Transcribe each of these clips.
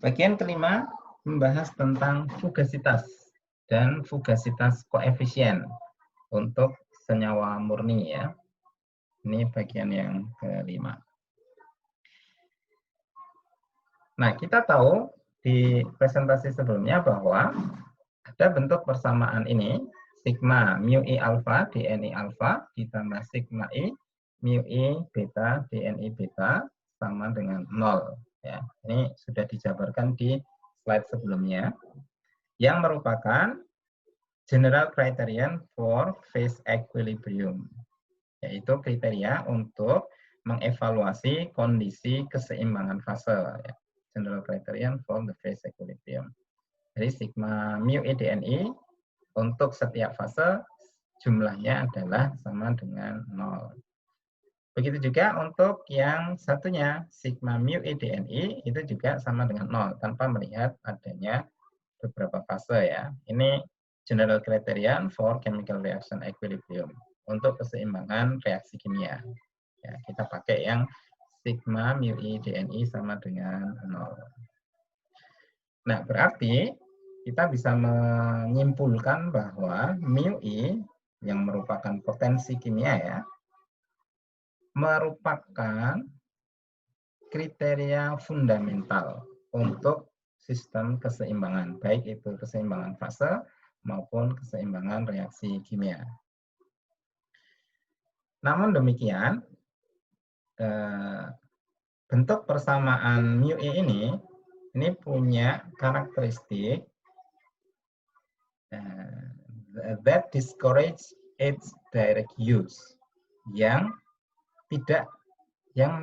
Bagian kelima membahas tentang fugasitas dan fugasitas koefisien untuk senyawa murni ya. Ini bagian yang kelima. Nah, kita tahu di presentasi sebelumnya bahwa ada bentuk persamaan ini, sigma mu I alfa dNi alfa ditambah sigma I mu I beta dNi beta sama dengan 0. Ya, ini sudah dijabarkan di slide sebelumnya, yang merupakan general criterion for phase equilibrium, yaitu kriteria untuk mengevaluasi kondisi keseimbangan fase. Ya. General criterion for the phase equilibrium. Jadi sigma mu I dNi untuk setiap fase jumlahnya adalah sama dengan 0. Begitu juga untuk yang satunya, sigma mu I dNi itu juga sama dengan 0 tanpa melihat adanya beberapa fase ya. Ini general criterion for chemical reaction equilibrium untuk keseimbangan reaksi kimia. Ya, kita pakai yang sigma mu I dNi sama dengan 0. Nah, berarti kita bisa menyimpulkan bahwa mu I yang merupakan potensi kimia ya, merupakan kriteria fundamental untuk sistem keseimbangan, baik itu keseimbangan fase maupun keseimbangan reaksi kimia. Namun demikian, bentuk persamaan mu I ini punya karakteristik that discourage its direct use, yang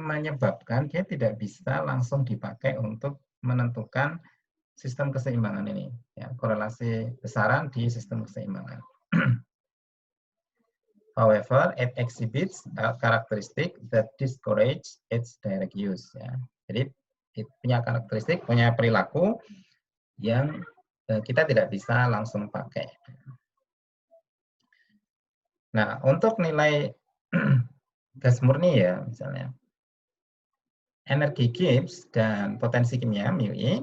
menyebabkan dia tidak bisa langsung dipakai untuk menentukan sistem keseimbangan ini, ya, korelasi besaran di sistem keseimbangan. However, it exhibits a characteristic that discourage its direct use. Ya. Jadi punya karakteristik, punya perilaku yang kita tidak bisa langsung pakai. Nah, untuk nilai gas murni ya, misalnya energi Gibbs dan potensi kimia mu I,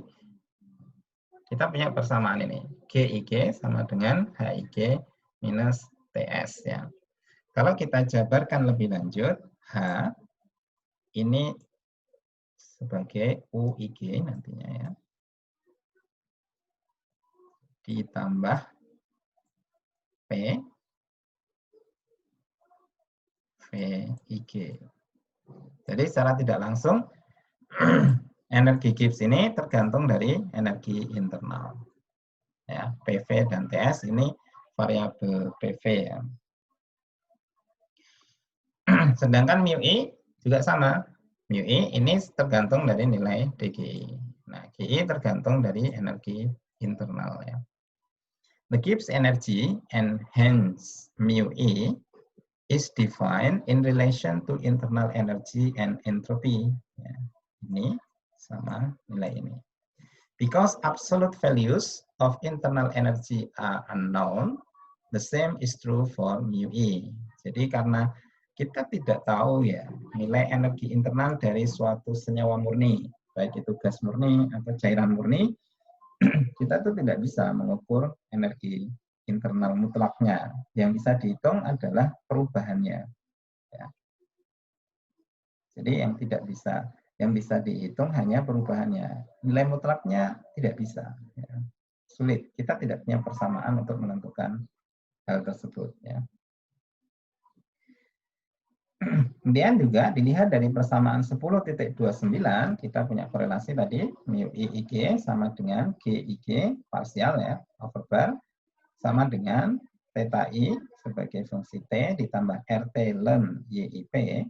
kita punya persamaan ini. GIG sama dengan HIG minus TS ya. Kalau kita jabarkan lebih lanjut, H ini sebagai UIG nantinya ya. Ditambah P VIG. Jadi secara tidak langsung energi Gibbs ini tergantung dari energi internal. Ya, PV dan TS ini variabel PV ya. Sedangkan mu I juga sama. Mu I ini tergantung dari nilai DGI. Nah, GI tergantung dari energi internal ya. The Gibbs energy and hence mu I is defined in relation to internal energy and entropy. Ya, ini sama nilai ini. Because absolute values of internal energy are unknown, the same is true for mu I. Jadi karena kita tidak tahu ya nilai energi internal dari suatu senyawa murni, baik itu gas murni atau cairan murni, kita tuh tidak bisa mengukur energi internal mutlaknya. Yang bisa dihitung adalah perubahannya. Ya. Jadi yang bisa dihitung hanya perubahannya. Nilai mutlaknya tidak bisa. Ya. Sulit. Kita tidak punya persamaan untuk menentukan hal tersebut. Ya. Kemudian juga dilihat dari persamaan 10.29, kita punya korelasi tadi, mu IIG sama dengan GIG parsial ya, overbar, sama dengan theta I sebagai fungsi T ditambah RT ln YIP.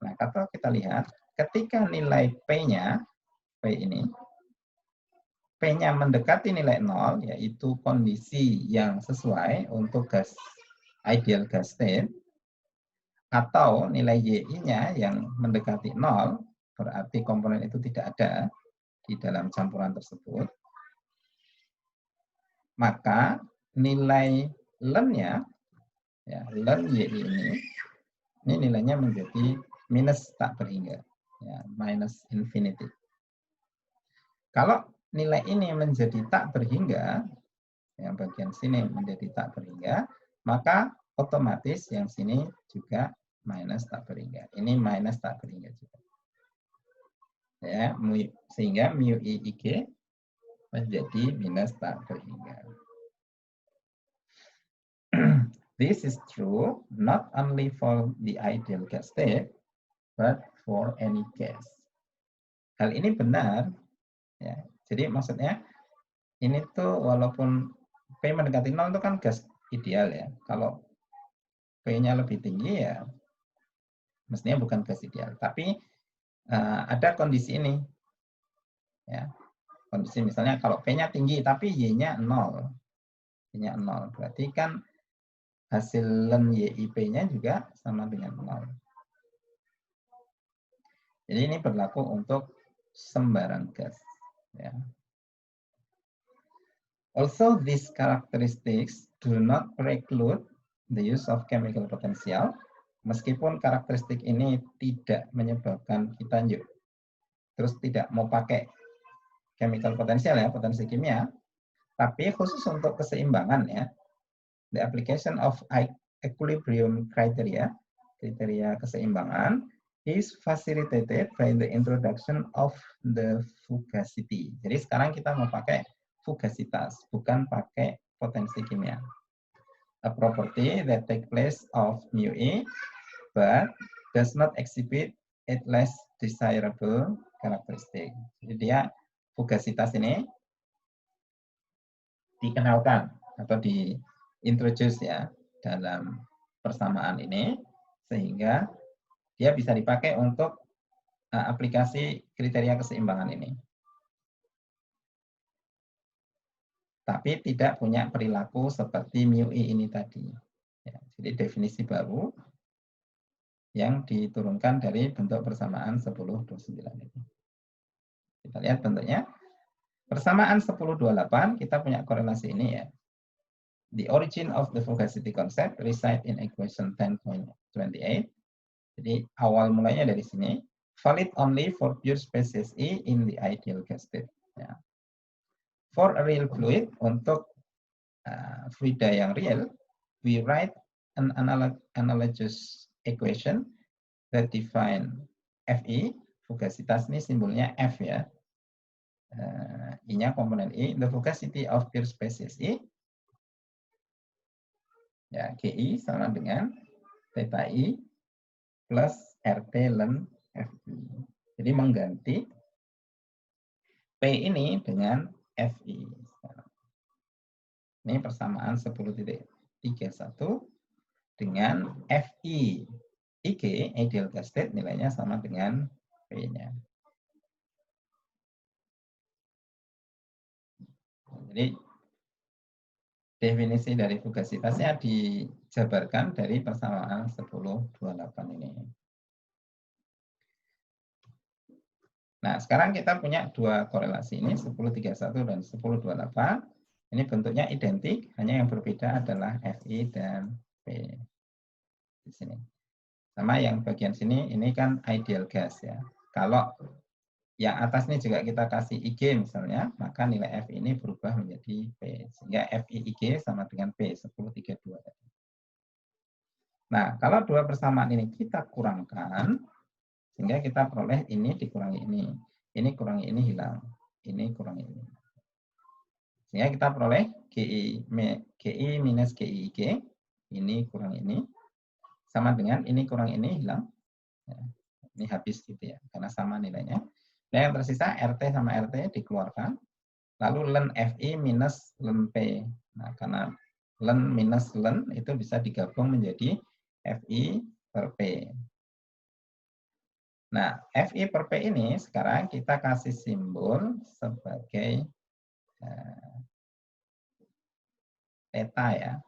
Nah, kalau kita lihat, ketika nilai P-nya, P ini, P-nya mendekati nilai 0, yaitu kondisi yang sesuai untuk gas ideal gas state, atau nilai YI-nya yang mendekati 0, berarti komponen itu tidak ada di dalam campuran tersebut, maka nilai ln-nya, ya, ln YI ini nilainya menjadi minus tak berhingga, ya, minus infinity. Kalau nilai ini menjadi tak berhingga, yang bagian sini menjadi tak berhingga, maka otomatis yang sini juga minus tak berhingga. Ini minus tak berhingga juga. Ya, sehingga mu i IG menjadi minus tak berhingga. This is true not only for the ideal gas state, but for any gas. Hal ini benar, ya. Jadi maksudnya ini tuh walaupun P mendekati 0 itu kan gas ideal ya. Kalau P-nya lebih tinggi ya mestinya bukan gas ideal. Tapi ada kondisi ini, ya. Kondisi misalnya kalau P-nya tinggi tapi Y-nya 0. Y-nya 0. Berarti kan hasil ln YIP-nya juga sama dengan 0. Jadi ini berlaku untuk sembarang gas. Ya. Also, these characteristics do not preclude the use of chemical potential. Meskipun karakteristik ini tidak menyebabkan kita terus tidak mau pakai chemical potential ya, potensi kimia, tapi khusus untuk keseimbangan ya, the application of equilibrium criteria, kriteria keseimbangan, is facilitated by the introduction of the fugacity. Jadi sekarang kita mau pakai fugasitas, bukan pakai potensi kimia. A property that take place of mu e, but does not exhibit its less desirable characteristic. Jadi dia fugasitas ini dikenalkan atau diintroduce ya dalam persamaan ini sehingga dia bisa dipakai untuk aplikasi kriteria keseimbangan ini. Tapi tidak punya perilaku seperti mu i ini tadi. Ya, jadi definisi baru yang diturunkan dari bentuk persamaan 10-29 ini. Kita lihat bentuknya. Persamaan 10-28 kita punya korelasi ini ya. The origin of the fugacity concept reside in equation 10.28. Jadi awal mulanya dari sini. Valid only for pure species E in the ideal gas state. Ya. For a real fluid, untuk fluida yang real, we write an analogous equation that define Fe, fugasitas ini simbolnya F ya. I-nya komponen I, the fugacity of pure species E, ya, GI sama dengan theta I plus RT ln Fi. Jadi mengganti P ini dengan Fi. Ini persamaan 10.31 dengan Fi IG, ideal gas state, nilainya sama dengan P-nya. Jadi definisi dari fugasitasnya dijabarkan dari persamaan 10-28 ini. Nah, sekarang kita punya dua korelasi ini, 10-31 dan 10-28. Ini bentuknya identik, hanya yang berbeda adalah Fi dan P. Di sini. Sama yang bagian sini, ini kan ideal gas ya. Kalau yang atas ini juga kita kasih IG misalnya, maka nilai Fi ini berubah menjadi P. Sehingga Fi IG sama dengan P, 10-32. Nah, kalau dua persamaan ini kita kurangkan, sehingga kita peroleh ini dikurangi ini kurangi ini hilang, ini kurangi ini. Sehingga kita peroleh GI minus GIG, ini kurang ini, sama dengan ini kurang ini hilang. Ya, ini habis gitu ya, karena sama nilainya. Nah yang tersisa RT sama RT dikeluarkan, lalu ln Fi minus ln P. Nah karena ln minus ln itu bisa digabung menjadi Fi per P. Nah, Fi per P ini sekarang kita kasih simbol sebagai theta ya.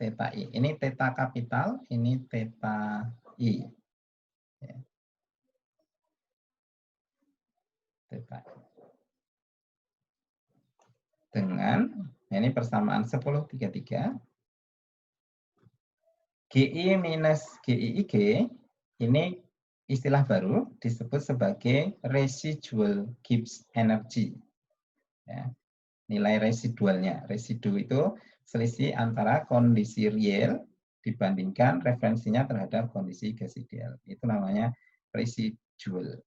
Theta I. Ini theta kapital, ini theta I. Ya. Theta I. Dengan, ini persamaan 10-33. GI minus GIIG, ini istilah baru disebut sebagai residual Gibbs energy. Ya, nilai residualnya. Residu itu selisih antara kondisi real dibandingkan referensinya terhadap kondisi gas ideal. Itu namanya residual.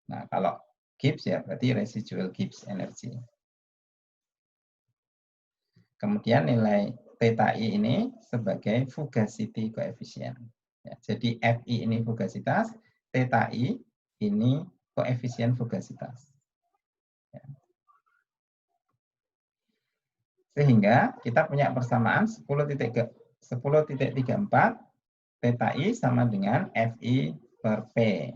Nah, kalau Gibbs ya berarti residual Gibbs energy. Kemudian nilai theta I ini sebagai fugacity coefficient. Ya, jadi Fi ini fugasitas, theta I ini koefisien fugasitas. Ya. Sehingga kita punya persamaan 10.34 theta I sama dengan Fi per P.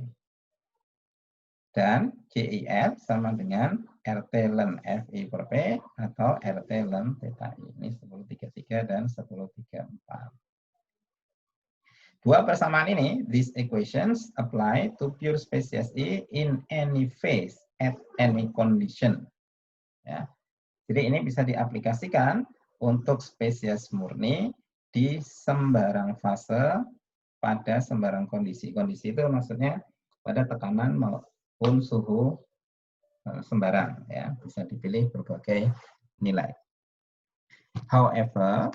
Dan GIR sama dengan RT ln Fi per P atau RT ln theta I. Ini 1033 dan 1034. Dua persamaan ini, these equations apply to pure species I in any phase at any condition. Ya. Jadi ini bisa diaplikasikan untuk spesies murni di sembarang fase pada sembarang kondisi. Kondisi itu maksudnya pada tekanan maupun suhu sembarang, ya, bisa dipilih berbagai nilai. However,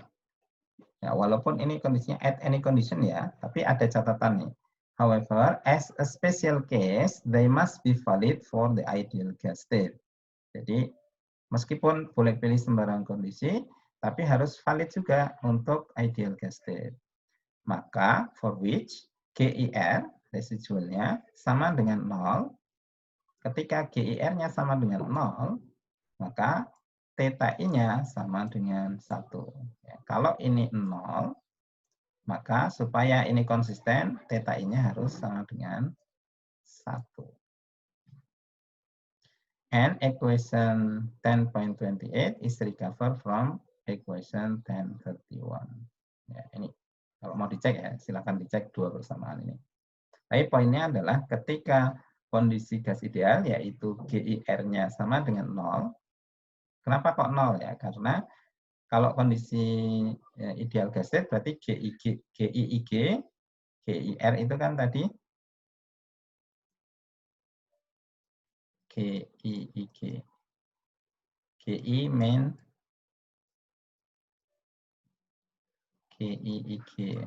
ya, walaupun ini kondisinya at any condition ya, tapi ada catatan nih. However, as a special case, they must be valid for the ideal gas state. Jadi meskipun boleh pilih sembarang kondisi, tapi harus valid juga untuk ideal gas state. Maka for which GIR residualnya sama dengan 0. Ketika GIR-nya sama dengan 0, maka theta I-nya sama dengan 1. Ya, kalau ini 0, maka supaya ini konsisten, theta I-nya harus sama dengan 1. And equation 10.28 is recovered from equation 1031. Ya, ini kalau mau dicek ya, silakan dicek dua persamaan ini. Tapi poinnya adalah ketika kondisi gas ideal, yaitu GIR-nya sama dengan 0. Kenapa kok 0 ya? Karena kalau kondisi ideal gas state berarti GIIG, GIR itu kan tadi GIIG. GI main GIIG.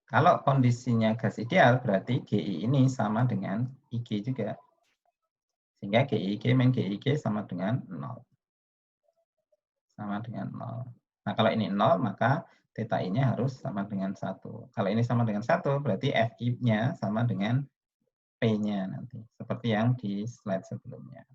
Kalau kondisinya gas ideal berarti GI ini sama dengan IG juga. Sehingga GIG min GIG sama dengan 0. Sama dengan 0. Nah, kalau ini 0, maka theta I-nya harus sama dengan 1. Kalau ini sama dengan 1, berarti Fi-nya sama dengan P-nya nanti. Seperti yang di slide sebelumnya.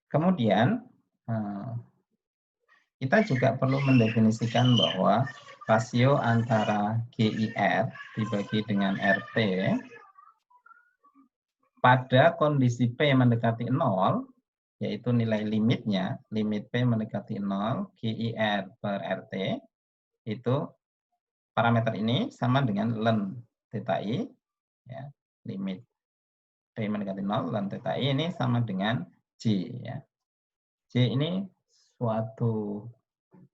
Kemudian, kita juga perlu mendefinisikan bahwa rasio antara GIR dibagi dengan RT pada kondisi P mendekati 0, yaitu nilai limitnya, limit P mendekati 0, GIR per RT, itu parameter ini sama dengan ln theta I, ya, limit P mendekati 0, ln theta I ini sama dengan J. Ya. J ini suatu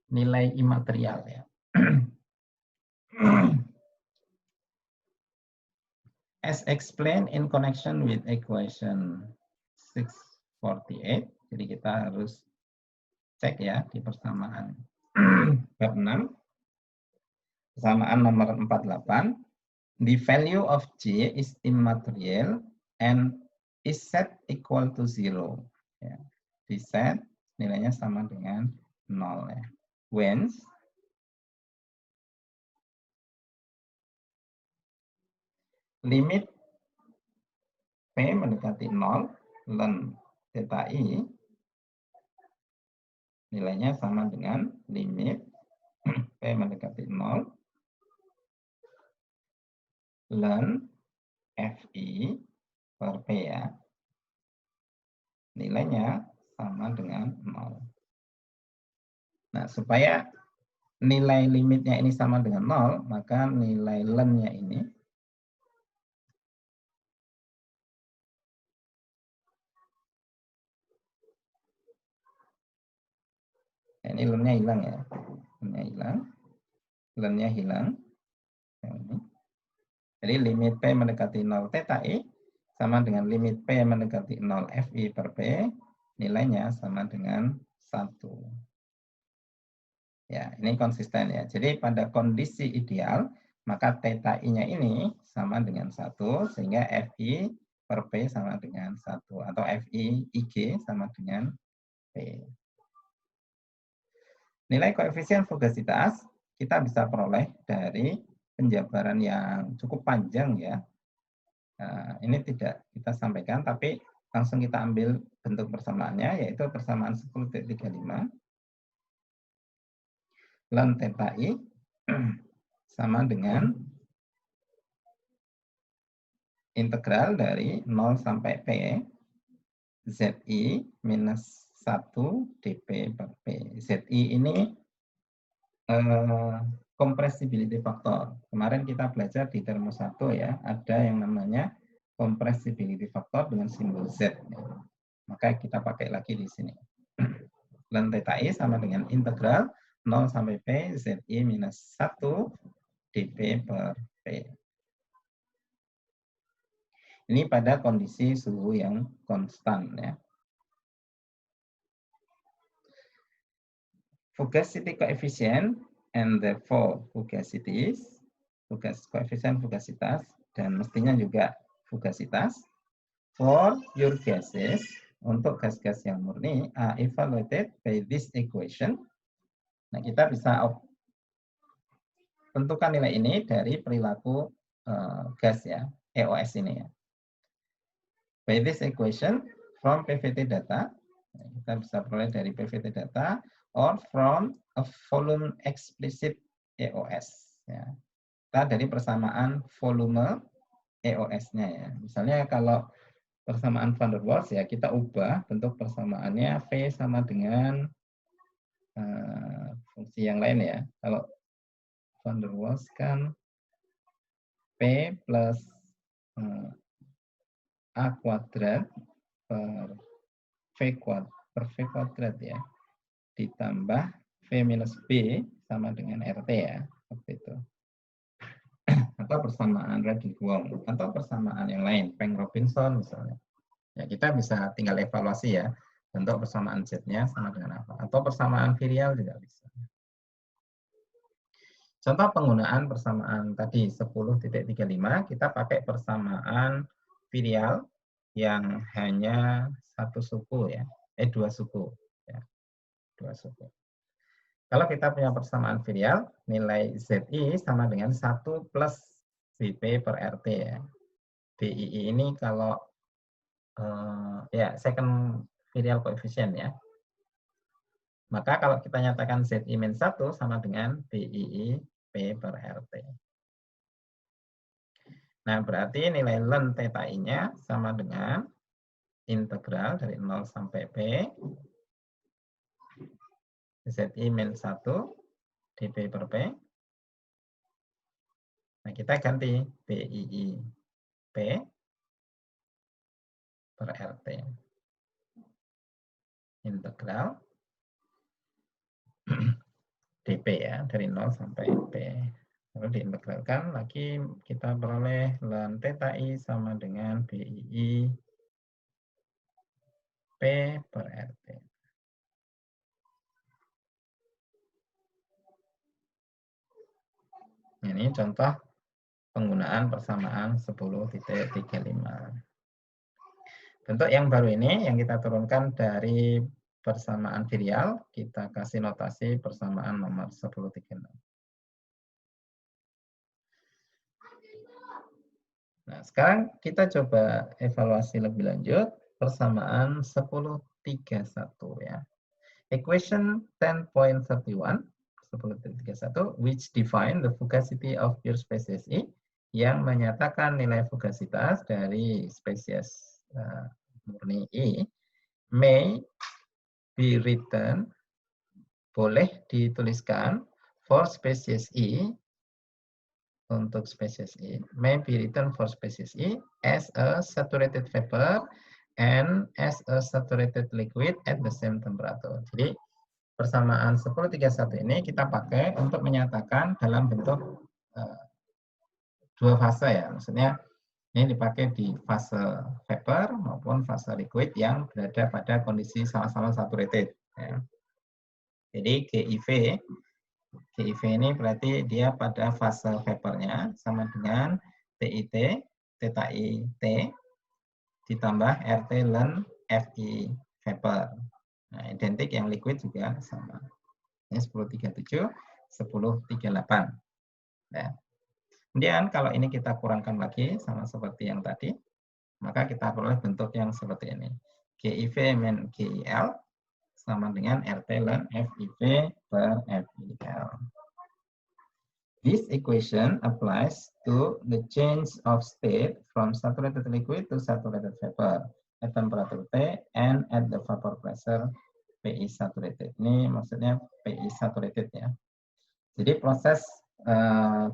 nilai imaterial. Ya. As explained in connection with equation 648, jadi kita harus cek ya di persamaan bab 6, persamaan nomor 48, the value of J is immaterial and is set equal to 0. Ya. Di set nilainya sama dengan 0. Ya. When limit P mendekati 0, ln theta I nilainya sama dengan limit P mendekati 0, ln Fi per P ya. Nilainya sama dengan 0. Nah, supaya nilai limitnya ini sama dengan 0, maka nilai ln-nya ini Ini lemnya hilang ya. Lemnya hilang. Lemnya hilang. Ini. Jadi limit P mendekati 0 theta I sama dengan limit P mendekati 0 Fi per P, nilainya sama dengan 1. Ya, ini konsisten ya. Jadi pada kondisi ideal, maka theta I-nya ini sama dengan 1, sehingga Fi per P sama dengan 1. Atau Fi IG sama dengan P. Nilai koefisien fugasitas kita bisa peroleh dari penjabaran yang cukup panjang ya. Nah, ini tidak kita sampaikan, tapi langsung kita ambil bentuk persamaannya, yaitu persamaan 10.35 ln theta I sama dengan integral dari 0 sampai P ZI minus 1 dP per P. ZI ini compressibility factor. Kemarin kita belajar di termo 1 ya, ada yang namanya compressibility factor dengan simbol Z. Maka kita pakai lagi di sini. Ln theta I sama dengan integral 0 sampai P ZI minus 1 dP per P. Ini pada kondisi suhu yang konstan ya. Fugacity coefficient and therefore fugacities, koefisien fugasitas dan mestinya juga fugasitas for your gases untuk gas-gas yang murni are evaluated by this equation. Nah, kita bisa tentukan nilai ini dari perilaku gas ya, EOS ini ya. By this equation from PVT data, kita bisa peroleh dari PVT data or from a volume explicit EOS ya. Kita dari persamaan volume EOS-nya ya. Misalnya kalau persamaan van der Waals ya kita ubah bentuk persamaannya V sama dengan fungsi yang lain ya. Kalau van der Waals kan P plus A kuadrat per V kuadrat ya, ditambah V minus B sama dengan RT ya, seperti itu. Atau persamaan Radley-Wong, atau persamaan yang lain, Peng-Robinson misalnya. Ya, kita bisa tinggal evaluasi ya, bentuk persamaan Z-nya sama dengan apa. Atau persamaan virial juga bisa. Contoh penggunaan persamaan tadi 10.35, kita pakai persamaan virial yang hanya satu suku ya, dua suku ya, dua suku. Kalau kita punya persamaan virial, nilai ZI sama dengan 1 plus BP per RT ya. BII ini kalau ya second virial coefficient ya. Maka kalau kita nyatakan ZI min 1 sama dengan BII P per RT. Nah, berarti nilai ln theta I-nya sama dengan integral dari 0 sampai P ZI min 1 dP per P. Nah, kita ganti BII P per RT. Integral dP ya, dari 0 sampai P. Lalu diintegralkan lagi kita peroleh ln theta I sama dengan BII P per RT. Ini contoh penggunaan persamaan 10.35. Bentuk yang baru ini yang kita turunkan dari persamaan virial, kita kasih notasi persamaan nomor 10.36. Nah, sekarang kita coba evaluasi lebih lanjut persamaan 10.31 ya. Equation 10.31 10.31 which define the fugacity of pure species I yang menyatakan nilai fugasitas dari spesies murni I may be written, boleh dituliskan for species I, untuk spesies I, may be written for species I as a saturated vapor and as a saturated liquid at the same temperature. Jadi persamaan 1031 ini kita pakai untuk menyatakan dalam bentuk dua fase ya. Maksudnya ini dipakai di fase vapor maupun fase liquid yang berada pada kondisi sama-sama saturated. Ya. Jadi GIV ini berarti dia pada fase vapornya sama dengan TIT, theta IT, ditambah RT ln FI vapor. Nah, identik yang liquid juga sama. Ini 1037, 1038. Ya. Kemudian kalau ini kita kurangkan lagi sama seperti yang tadi, maka kita peroleh bentuk yang seperti ini. GIV min GIL sama dengan RT ln FIV per FIL. This equation applies to the change of state from saturated liquid to saturated vapor at temperature T and at the vapor pressure PI saturated. Ini maksudnya PI saturated ya. Jadi proses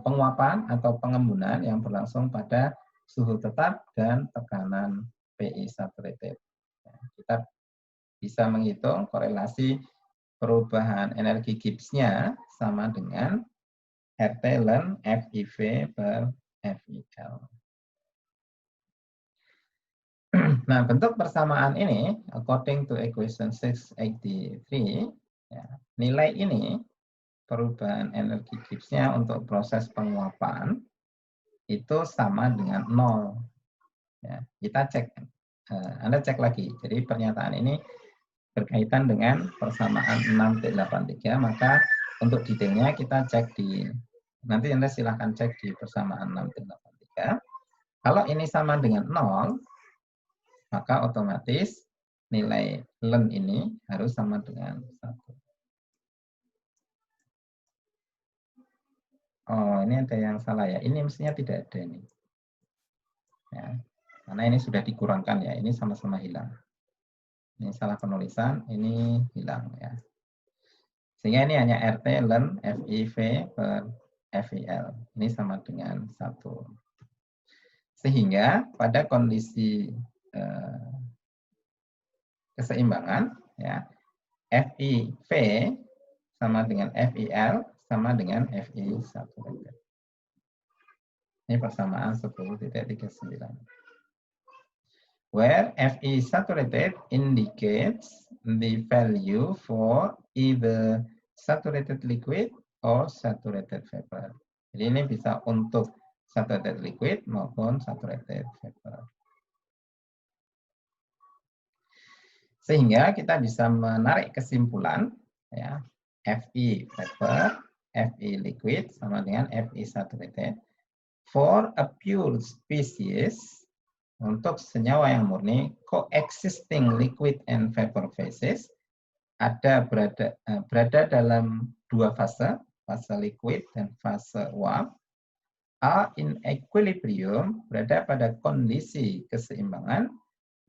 penguapan atau pengembunan yang berlangsung pada suhu tetap dan tekanan PI saturated. Kita bisa menghitung korelasi perubahan energi Gibbs-nya sama dengan RT ln FIV per FIL. Nah, bentuk persamaan ini, according to equation 683, ya, nilai ini, perubahan energi Gibbs-nya untuk proses penguapan, itu sama dengan 0. Ya, kita cek, Anda cek lagi. Jadi pernyataan ini berkaitan dengan persamaan 6.83, maka untuk detailnya kita cek di, nanti Anda silahkan cek di persamaan 6.83. Kalau ini sama dengan 0, maka otomatis nilai ln ini harus sama dengan 1. Oh, ini ada yang salah ya. Ini mestinya tidak ada ini. Ya, karena ini sudah dikurangkan ya. Ini sama-sama hilang. Ini salah penulisan, ini hilang ya. Sehingga ini hanya RT ln FIV per FIL. Ini sama dengan 1. Sehingga pada kondisi keseimbangan ya, FIV sama dengan FIL sama dengan FI saturated. Ini persamaan 10.39. Where Fi saturated indicates the value for either saturated liquid or saturated vapor. Jadi ini bisa untuk saturated liquid maupun saturated vapor. Sehingga kita bisa menarik kesimpulan ya, Fi vapor, Fi liquid sama dengan Fi saturated. For a pure species, untuk senyawa yang murni, coexisting liquid and vapor phases, berada dalam dua fase, fase liquid dan fase uap, are in equilibrium, berada pada kondisi keseimbangan,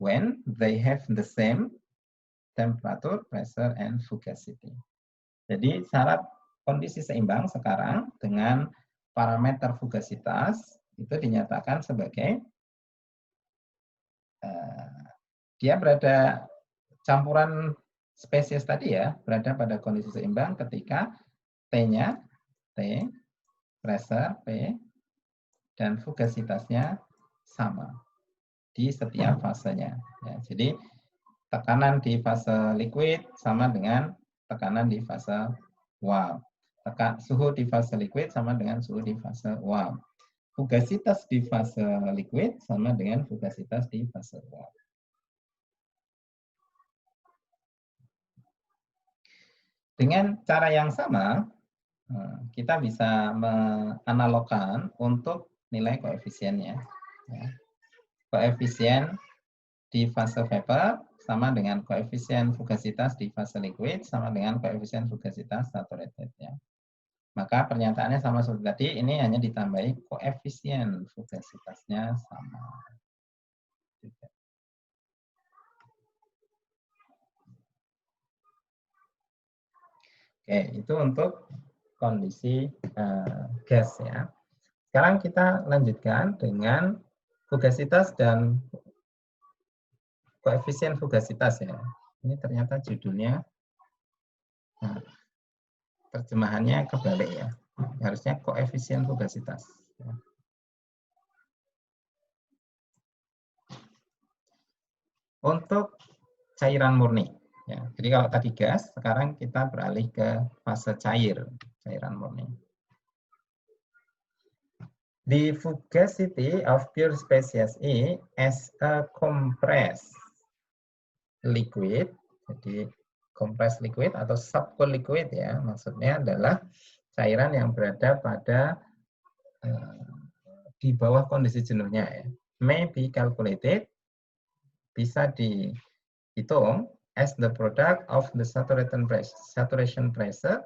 when they have the same temperature, pressure, and fugacity. Jadi syarat kondisi seimbang sekarang dengan parameter fugasitas itu dinyatakan sebagai dia berada campuran spesies tadi ya, berada pada kondisi seimbang ketika T-nya, T, pressure, P, dan fugasitasnya sama di setiap fasenya. Ya, jadi tekanan di fase liquid sama dengan tekanan di fase uap. Suhu di fase liquid sama dengan suhu di fase uap. Fugasitas di fase liquid sama dengan fugasitas di fase uap. Dengan cara yang sama, kita bisa menganalogkan untuk nilai koefisiennya. Koefisien di fase vapor sama dengan koefisien fugasitas di fase liquid sama dengan koefisien fugasitas saturated. Ya. Maka pernyataannya sama seperti tadi, ini hanya ditambahi koefisien fugasitasnya sama. Oke, itu untuk kondisi gas ya. Sekarang kita lanjutkan dengan fugasitas dan koefisien fugasitas ya. Ini ternyata judulnya Nah, terjemahannya kebalik ya. Harusnya koefisien fugasitas. Untuk cairan murni. Ya, jadi kalau tadi gas, sekarang kita beralih ke fase cair, cairan murni. The fugacity of pure species E as a compressed liquid, jadi compressed liquid atau subcool liquid ya, maksudnya adalah cairan yang berada pada di bawah kondisi jenuhnya ya, may be calculated, bisa dihitung as the product of the saturation pressure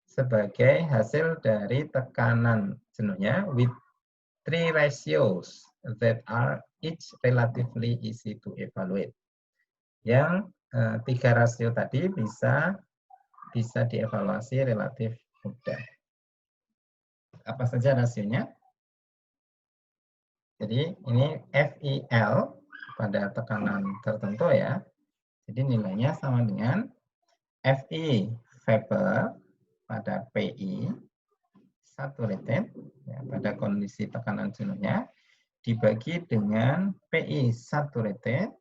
sebagai hasil dari tekanan jenuhnya with three ratios that are each relatively easy to evaluate. Yang tiga rasio tadi bisa dievaluasi relatif mudah. Apa saja rasionya? Jadi ini FIL pada tekanan tertentu ya. Jadi nilainya sama dengan FI vapor pada PI saturated ya, pada kondisi tekanan jenuhnya dibagi dengan PI saturated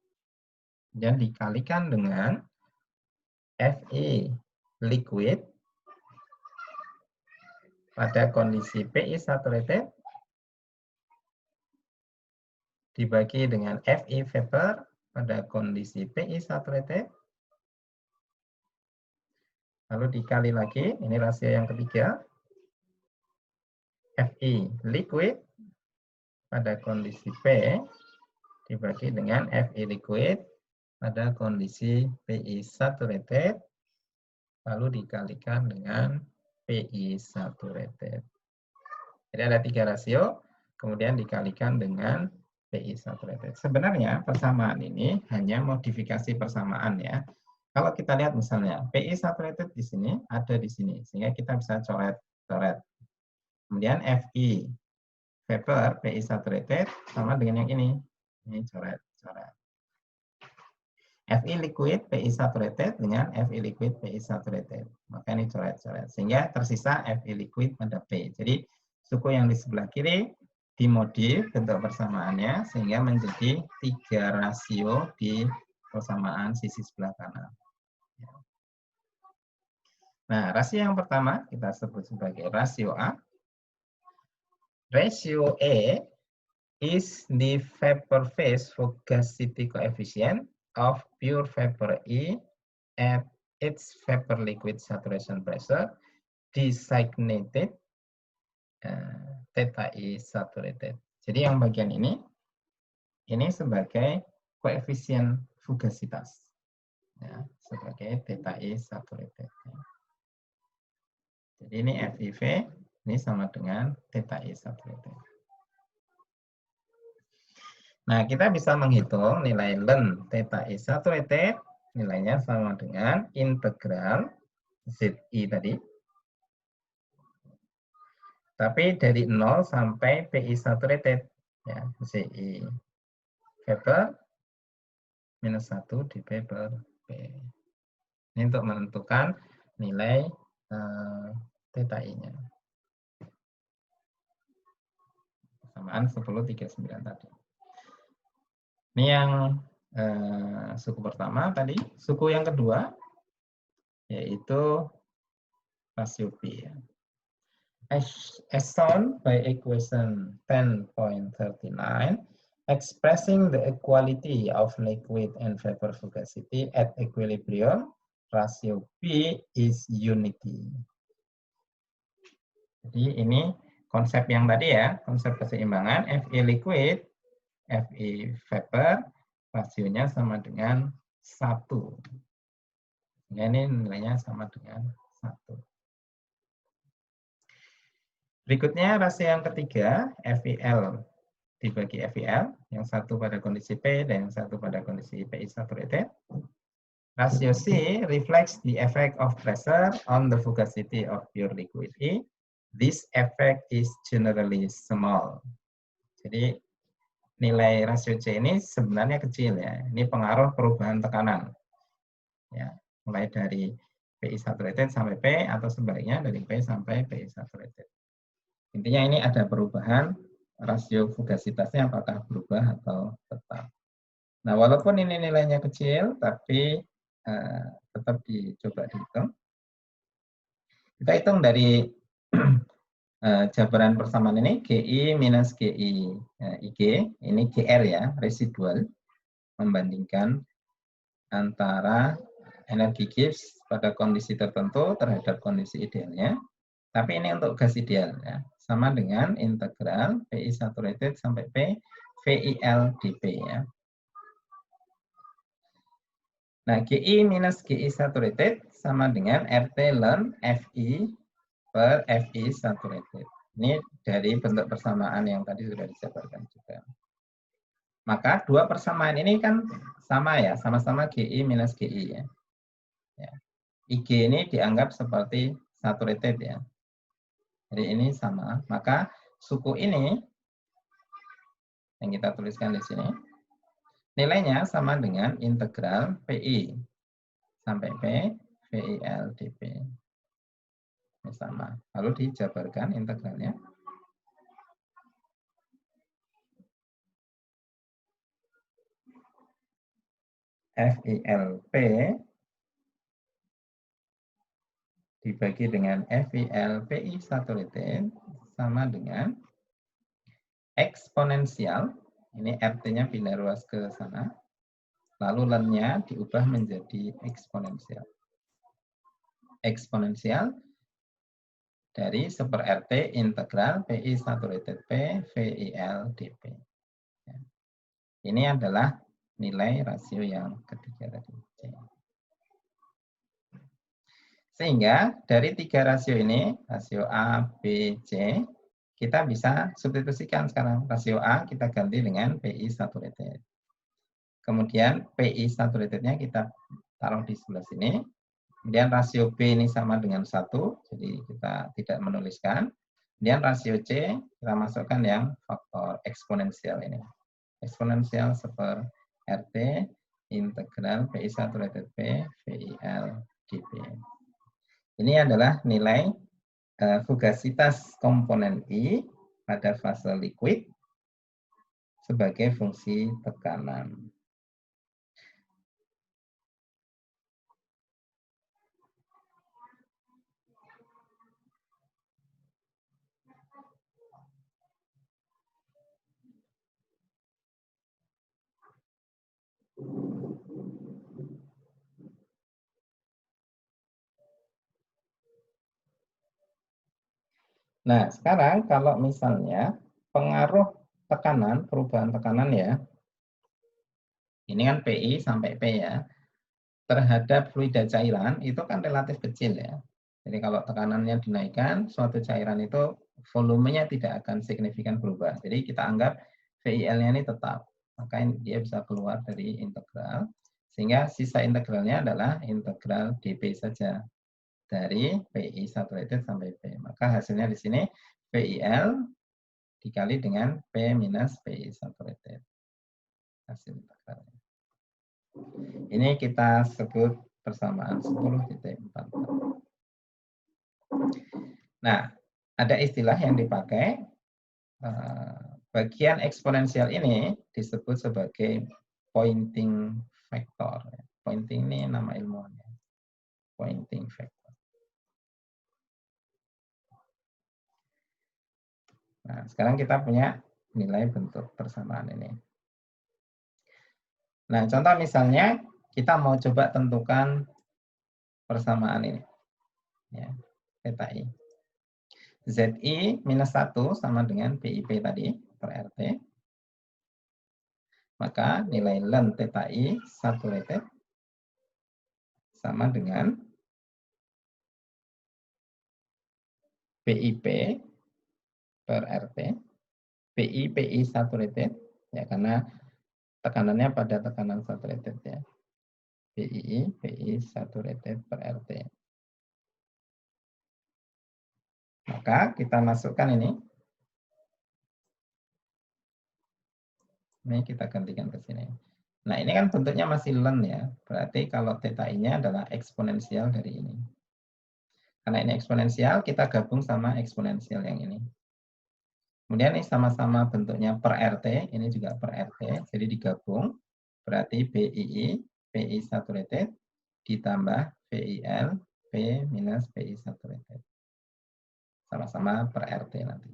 dan dikalikan dengan FI liquid pada kondisi PI saturated dibagi dengan FI vapor pada kondisi PI saturated, lalu dikali lagi, ini rasio yang ketiga, FI liquid pada kondisi P dibagi dengan FI liquid pada kondisi PI saturated, lalu dikalikan dengan PI saturated. Jadi ada tiga rasio, kemudian dikalikan dengan PI saturated. Sebenarnya persamaan ini hanya modifikasi persamaan ya. Kalau kita lihat misalnya PI saturated di sini ada di sini, sehingga kita bisa coret-coret. Kemudian FI vapor PI saturated sama dengan yang ini coret-coret. FI liquid PI saturated dengan FI liquid PI saturated. Maka ini coret-coret. Sehingga tersisa FI liquid pada P. Jadi suku yang di sebelah kiri dimodif bentuk persamaannya sehingga menjadi 3 rasio di persamaan sisi sebelah kanan. Nah, rasio yang pertama kita sebut sebagai rasio A. Ratio A is the vapor phase fugacity coefficient of pure vapor E at its vapor liquid saturation pressure designated theta E saturated. Jadi yang bagian ini sebagai koefisien fugasitas, ya, sebagai theta E saturated. Jadi ini FIV, ini sama dengan theta E saturated. Nah, kita bisa menghitung nilai ln theta E saturated, nilainya sama dengan integral ZI tadi. Tapi dari 0 sampai PI saturated, ya, ZI vapor minus 1 di vapor P. Ini untuk menentukan nilai theta I-nya. Persamaan 1039 tadi. Ini yang suku pertama tadi. Suku yang kedua, yaitu rasio P. Ya. As shown by equation 10.39, expressing the equality of liquid and vapor fugacity at equilibrium, rasio P is unity. Jadi ini konsep yang tadi ya, konsep keseimbangan FI liquid, FI vapor, rasionya sama dengan 1. Ini nilainya sama dengan 1. Berikutnya rasio yang ketiga, FIL dibagi FIL, yang satu pada kondisi P dan yang satu pada kondisi PI saturated. Rasio C reflects the effect of pressure on the fugacity of pure liquid E. This effect is generally small. Jadi nilai rasio C ini sebenarnya kecil ya. Ini pengaruh perubahan tekanan. Ya, mulai dari PI saturated sampai P atau sebaliknya dari P sampai PI saturated. Intinya ini ada perubahan rasio fugasitasnya apakah berubah atau tetap. Nah, walaupun ini nilainya kecil, tapi tetap dicoba dihitung. Kita hitung dari jabaran persamaan ini, GI minus GI IG, ini GR ya, residual, membandingkan antara energi Gibbs pada kondisi tertentu terhadap kondisi idealnya. Tapi ini untuk gas ideal ya, sama dengan integral PI saturated sampai P VIL dP ya. Nah, GI minus GI saturated sama dengan RT ln FI per FI saturated. Ini dari bentuk persamaan yang tadi sudah dijabarkan juga. Maka dua persamaan ini kan sama ya, sama-sama GI minus GI ya. IG ini dianggap seperti saturated ya. Jadi ini sama, maka suku ini yang kita tuliskan di sini nilainya sama dengan integral PI sampai P VIL dP. Ini sama. Lalu dijabarkan integralnya. FILP dibagi dengan FIL PI saturated sama dengan eksponensial, ini RT-nya pindah ruas ke sana, lalu ln-nya diubah menjadi eksponensial. Eksponensial dari 1 per RT integral PI saturated P VIL dP. Ini adalah nilai rasio yang ketiga tadi. Sehingga dari tiga rasio ini, rasio A, B, C, kita bisa substitusikan sekarang. Rasio A kita ganti dengan PI saturated. Kemudian PI saturatednya kita taruh di sebelah sini. Kemudian rasio B ini sama dengan 1, jadi kita tidak menuliskan. Kemudian rasio C kita masukkan yang faktor eksponensial ini. Eksponensial 1 per RT integral PI saturated P VIL dP. Ini adalah nilai fugasitas komponen I pada fase liquid sebagai fungsi tekanan. Nah, sekarang kalau misalnya pengaruh tekanan, perubahan tekanan ya, ini kan PI sampai P ya, terhadap fluida cairan itu kan relatif kecil ya. Jadi kalau tekanannya dinaikkan, suatu cairan itu volumenya tidak akan signifikan berubah. Jadi kita anggap VIL-nya ini tetap, maka dia bisa keluar dari integral, sehingga sisa integralnya adalah integral dP saja dari PI saturated sampai P. Maka hasilnya di sini VIL dikali dengan P minus PI saturated. Hasil integralnya. Ini kita sebut persamaan 10.44. Nah, ada istilah yang dipakai, bagian eksponensial ini disebut sebagai pointing factor. Pointing ini nama ilmuannya. Pointing factor. Nah, sekarang kita punya nilai bentuk persamaan ini. Nah, contoh misalnya kita mau coba tentukan persamaan ini. Ya, theta I. ZI minus 1 sama dengan BIP tadi per RT. Maka nilai ln theta I saturated sama dengan BIP per RT. PI saturated, ya karena tekanannya pada tekanan saturated ya. PI saturated per RT. Maka kita masukkan ini. Ini kita gantikan ke sini. Nah, ini kan bentuknya masih ln ya. Berarti kalau theta I-nya adalah eksponensial dari ini. Karena ini eksponensial, kita gabung sama eksponensial yang ini. Kemudian ini sama-sama bentuknya per RT, ini juga per RT, jadi digabung. Berarti BII, PI saturated, ditambah VIL, P minus PI saturated. Sama-sama per RT nanti.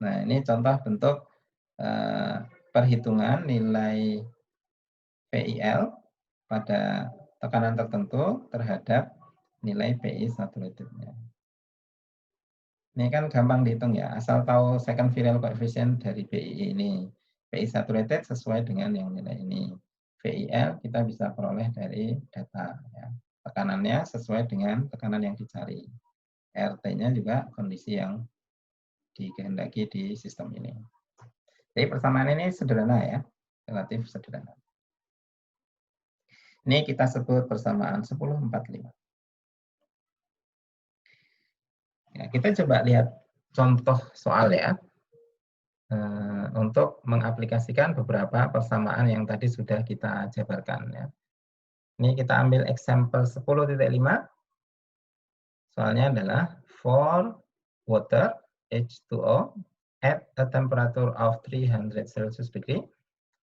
Nah, ini contoh bentuk perhitungan nilai PIL pada tekanan tertentu terhadap nilai PI saturated-nya. Ini kan gampang dihitung ya, asal tahu second virial coefficient dari BI ini. PI saturated sesuai dengan yang nilai ini. VIL kita bisa peroleh dari data. Ya. Tekanannya sesuai dengan tekanan yang dicari. RT-nya juga kondisi yang dikehendaki di sistem ini. Jadi persamaan ini sederhana ya, relatif sederhana. Ini kita sebut persamaan 1045. Ya, kita coba lihat contoh soal ya, untuk mengaplikasikan beberapa persamaan yang tadi sudah kita jabarkan. Ya. Ini kita ambil example 10.5. Soalnya adalah for water H2O at a temperature of 300 Celsius degree.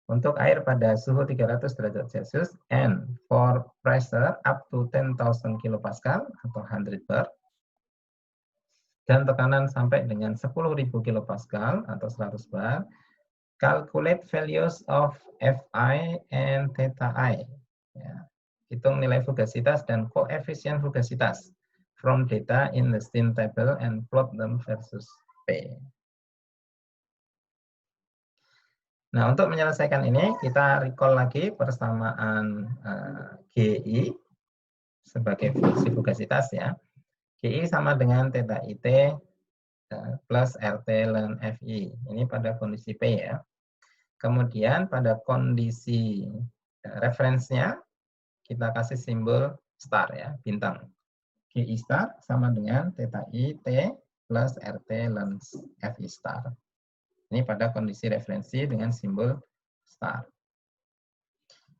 Untuk air pada suhu 300 derajat Celcius and for pressure up to 10,000 kilopascal atau 100 bar dan tekanan sampai dengan 10.000 kilopascal atau 100 bar. Calculate values of Fi and theta I. Ya. Hitung nilai fugasitas dan koefisien fugasitas from data in the steam table and plot them versus P. Nah, untuk menyelesaikan ini, kita recall lagi persamaan GI sebagai fungsi fugasitas ya. GI sama dengan theta IT plus RT ln FI. Ini pada kondisi P ya. Kemudian pada kondisi referensinya, kita kasih simbol star ya, bintang. GI star sama dengan theta I T plus RT ln FI star. Ini pada kondisi referensi dengan simbol star.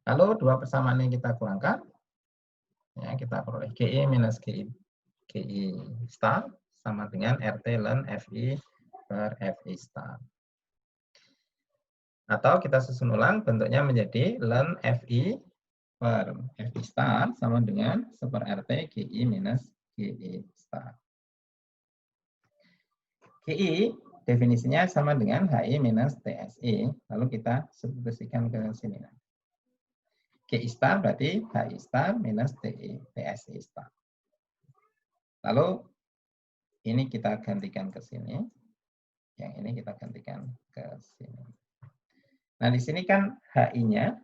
Lalu dua persamaan yang kita kurangkan, ya, kita peroleh GI minus GI star sama dengan RT ln FI per FI star. Atau kita susun ulang, bentuknya menjadi ln FI per FI star sama dengan 1 per RT GI minus GI star. GI definisinya sama dengan HI minus TSI. Lalu kita substitusikan ke sini. GI star berarti HI star minus TSI star. Lalu ini kita gantikan ke sini. Yang ini kita gantikan ke sini. Nah, di sini kan HI-nya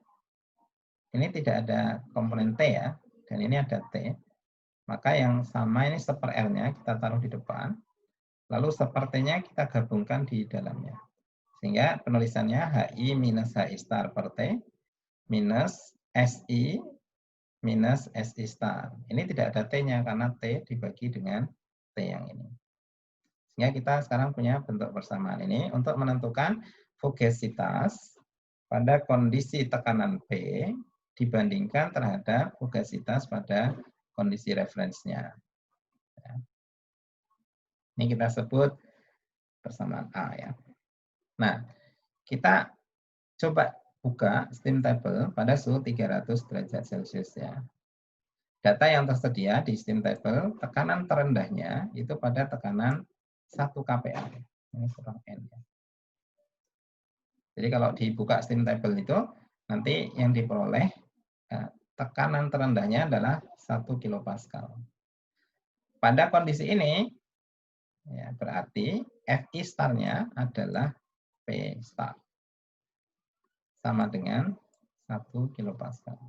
ini tidak ada komponen T ya, dan ini ada T. Maka yang sama ini 1 per L-nya kita taruh di depan. Lalu sepertinya kita gabungkan di dalamnya. Sehingga penulisannya HI minus HI star per T minus SI minus SI star. Ini tidak ada T-nya karena T dibagi dengan T yang ini. Sehingga kita sekarang punya bentuk persamaan ini untuk menentukan fugasitas pada kondisi tekanan P dibandingkan terhadap fugasitas pada kondisi referensinya. Ini kita sebut persamaan A ya. Nah, kita coba buka steam table pada suhu 300 derajat Celcius ya. Data yang tersedia di steam table, tekanan terendahnya itu pada tekanan 1 kPa. Ini kurang N ya. Jadi kalau dibuka steam table itu, nanti yang diperoleh tekanan terendahnya adalah 1 kilopascal. Pada kondisi ini, ya, berarti Fi star-nya adalah P star. Sama dengan 1 kilopascal.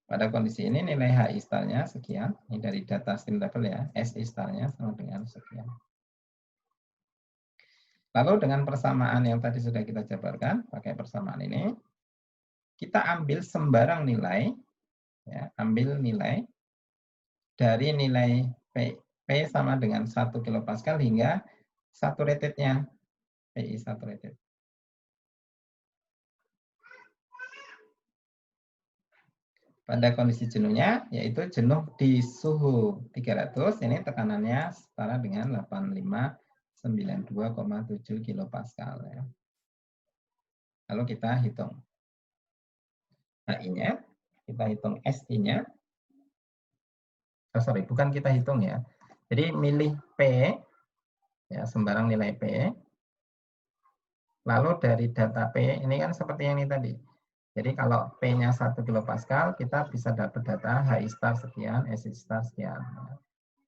Pada kondisi ini nilai HI star-nya sekian. Ini dari data steam table ya. SI star-nya sama dengan sekian. Lalu dengan persamaan yang tadi sudah kita jabarkan, pakai persamaan ini, kita ambil sembarang nilai, ya, ambil nilai dari nilai P sama dengan 1 kilopascal hingga saturated-nya. PI saturated. Pada kondisi jenuhnya, yaitu jenuh di suhu 300, ini tekanannya setara dengan 8592,7 kilopascal. Ya. Lalu kita hitung HI-nya, kita hitung SI-nya. Oh, sorry, bukan kita hitung ya. Jadi milih P, ya sembarang nilai P. Lalu dari data P, ini kan seperti yang ini tadi. Jadi kalau P-nya 1 kilopascal, kita bisa dapat data HI star sekian, SI star sekian.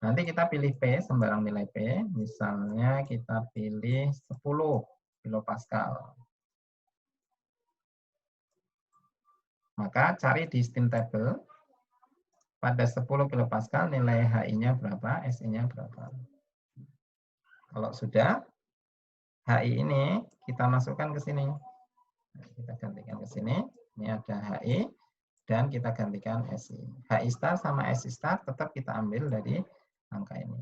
Nanti kita pilih P, sembarang nilai P. Misalnya kita pilih 10 kilopascal. Maka cari di steam table, pada 10 kilopascal nilai HI-nya berapa, SI-nya berapa. Kalau sudah, HI ini kita masukkan ke sini. Kita gantikan ke sini. Ini ada HI dan kita gantikan SI. HI star sama SI star tetap kita ambil dari angka ini.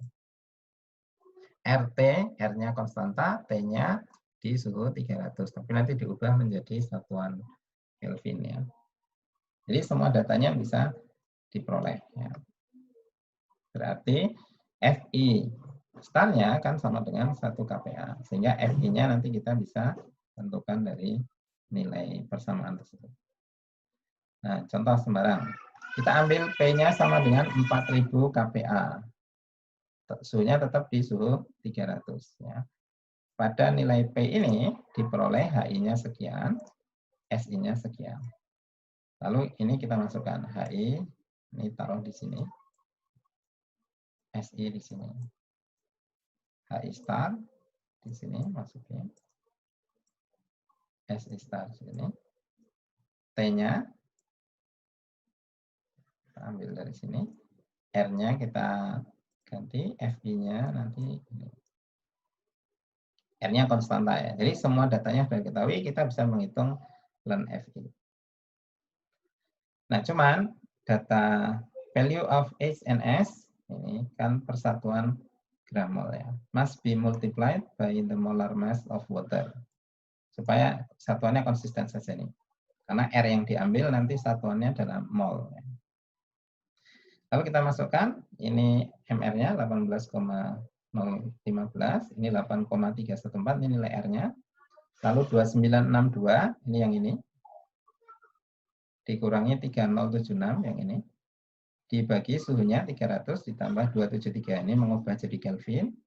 RT, R-nya konstanta, T-nya di suhu 300. Tapi nanti diubah menjadi satuan Kelvin ya. Jadi semua datanya bisa diperoleh. Ya. Berarti FI starnya kan sama dengan 1 kPa. Sehingga FI-nya nanti kita bisa tentukan dari nilai persamaan tersebut. Nah, contoh sembarang. Kita ambil P-nya sama dengan 4000 kPa. Suhunya tetap di suhu 300. Ya. Pada nilai P ini diperoleh HI-nya sekian, SI-nya sekian. Lalu ini kita masukkan HI, ini taruh di sini. SI di sini. HI star di sini masukin. SI star di sini. T-nya kita ambil dari sini. R-nya kita ganti, FI-nya nanti ini. R-nya konstanta ya. Jadi semua datanya sudah diketahui, kita bisa menghitung ln FI. Nah, cuman data value of H and S ini kan persatuan gram mol ya. Must be multiplied by the molar mass of water. Supaya satuannya konsisten saja nih. Karena R yang diambil nanti satuannya dalam mol. Lalu kita masukkan, ini MR-nya 18,015, ini 8,314, ini nilai R-nya. Lalu 2962, ini yang ini. Dikurangi 3076, yang ini. Dibagi suhunya 300, ditambah 273, ini mengubah jadi Kelvin.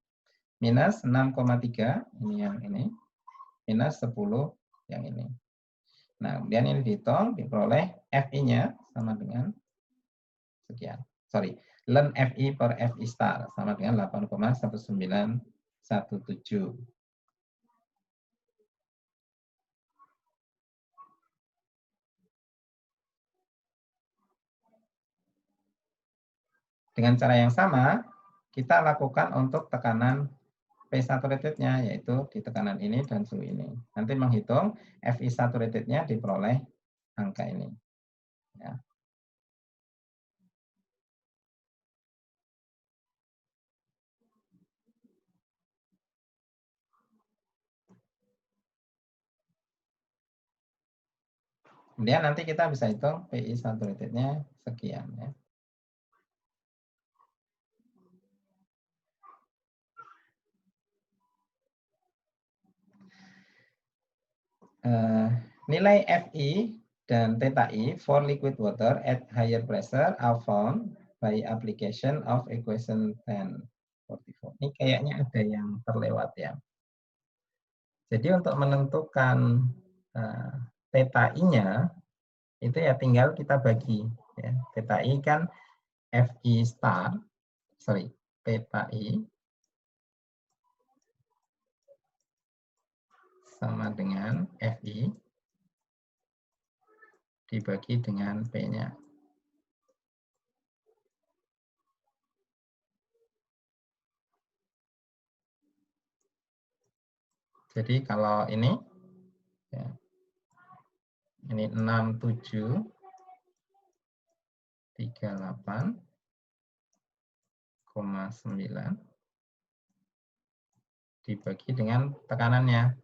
Minus 6,3, ini yang ini. Minus 10, yang ini. Nah, kemudian ini dihitung, diperoleh FI-nya sama dengan sekian. Sorry, ln FI per FI star sama dengan 8,1917. Dengan cara yang sama, kita lakukan untuk tekanan P saturated-nya, yaitu di tekanan ini dan suhu ini. Nanti menghitung FI saturated-nya diperoleh angka ini. Ya. Kemudian nanti kita bisa hitung PI saturated-nya sekian. Ya. Nilai Fi dan theta I for liquid water at higher pressure are found by application of equation 1044. Ini kayaknya ada yang terlewat ya. Jadi untuk menentukan theta I-nya, itu ya tinggal kita bagi. Ya. Theta I kan Fi star, sorry, theta I sama dengan Fi dibagi dengan P-nya. Jadi kalau ini, ya, ini 6738,9 dibagi dengan tekanannya.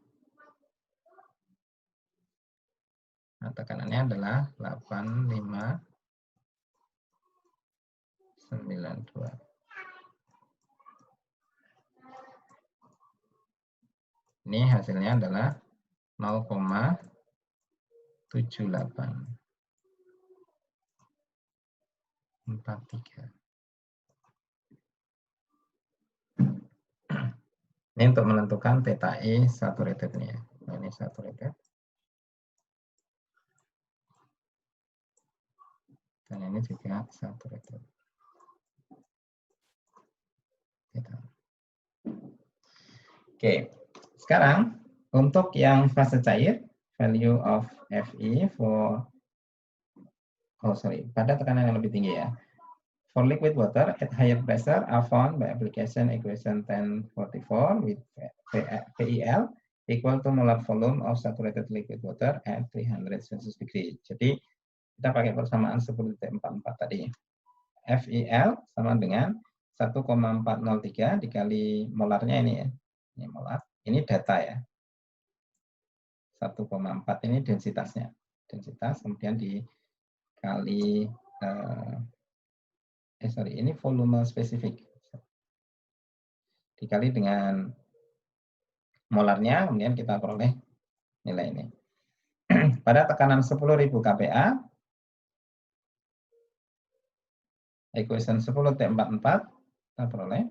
Nah, tekanannya adalah 8592. Ini hasilnya adalah 0,7843. Ini untuk menentukan theta I saturated-nya. Nah, ini saturated. Dan ini juga saturated. Oke, sekarang untuk yang fase cair, value of Fe pada tekanan yang lebih tinggi ya. For liquid water at higher pressure are found by application equation 1044 with PIL equal to molar volume of saturated liquid water at 300 Celsius degree. Jadi kita pakai persamaan 10.44 tadi. FIL sama dengan 1,403 dikali molarnya ini ya. Ini molar. Ini data ya. 1,4 ini densitasnya. Densitas kemudian dikali ini volume spesifik. Dikali dengan molarnya, kemudian kita peroleh nilai ini. Pada tekanan 10.000 kPa, equation 10T44, kita peroleh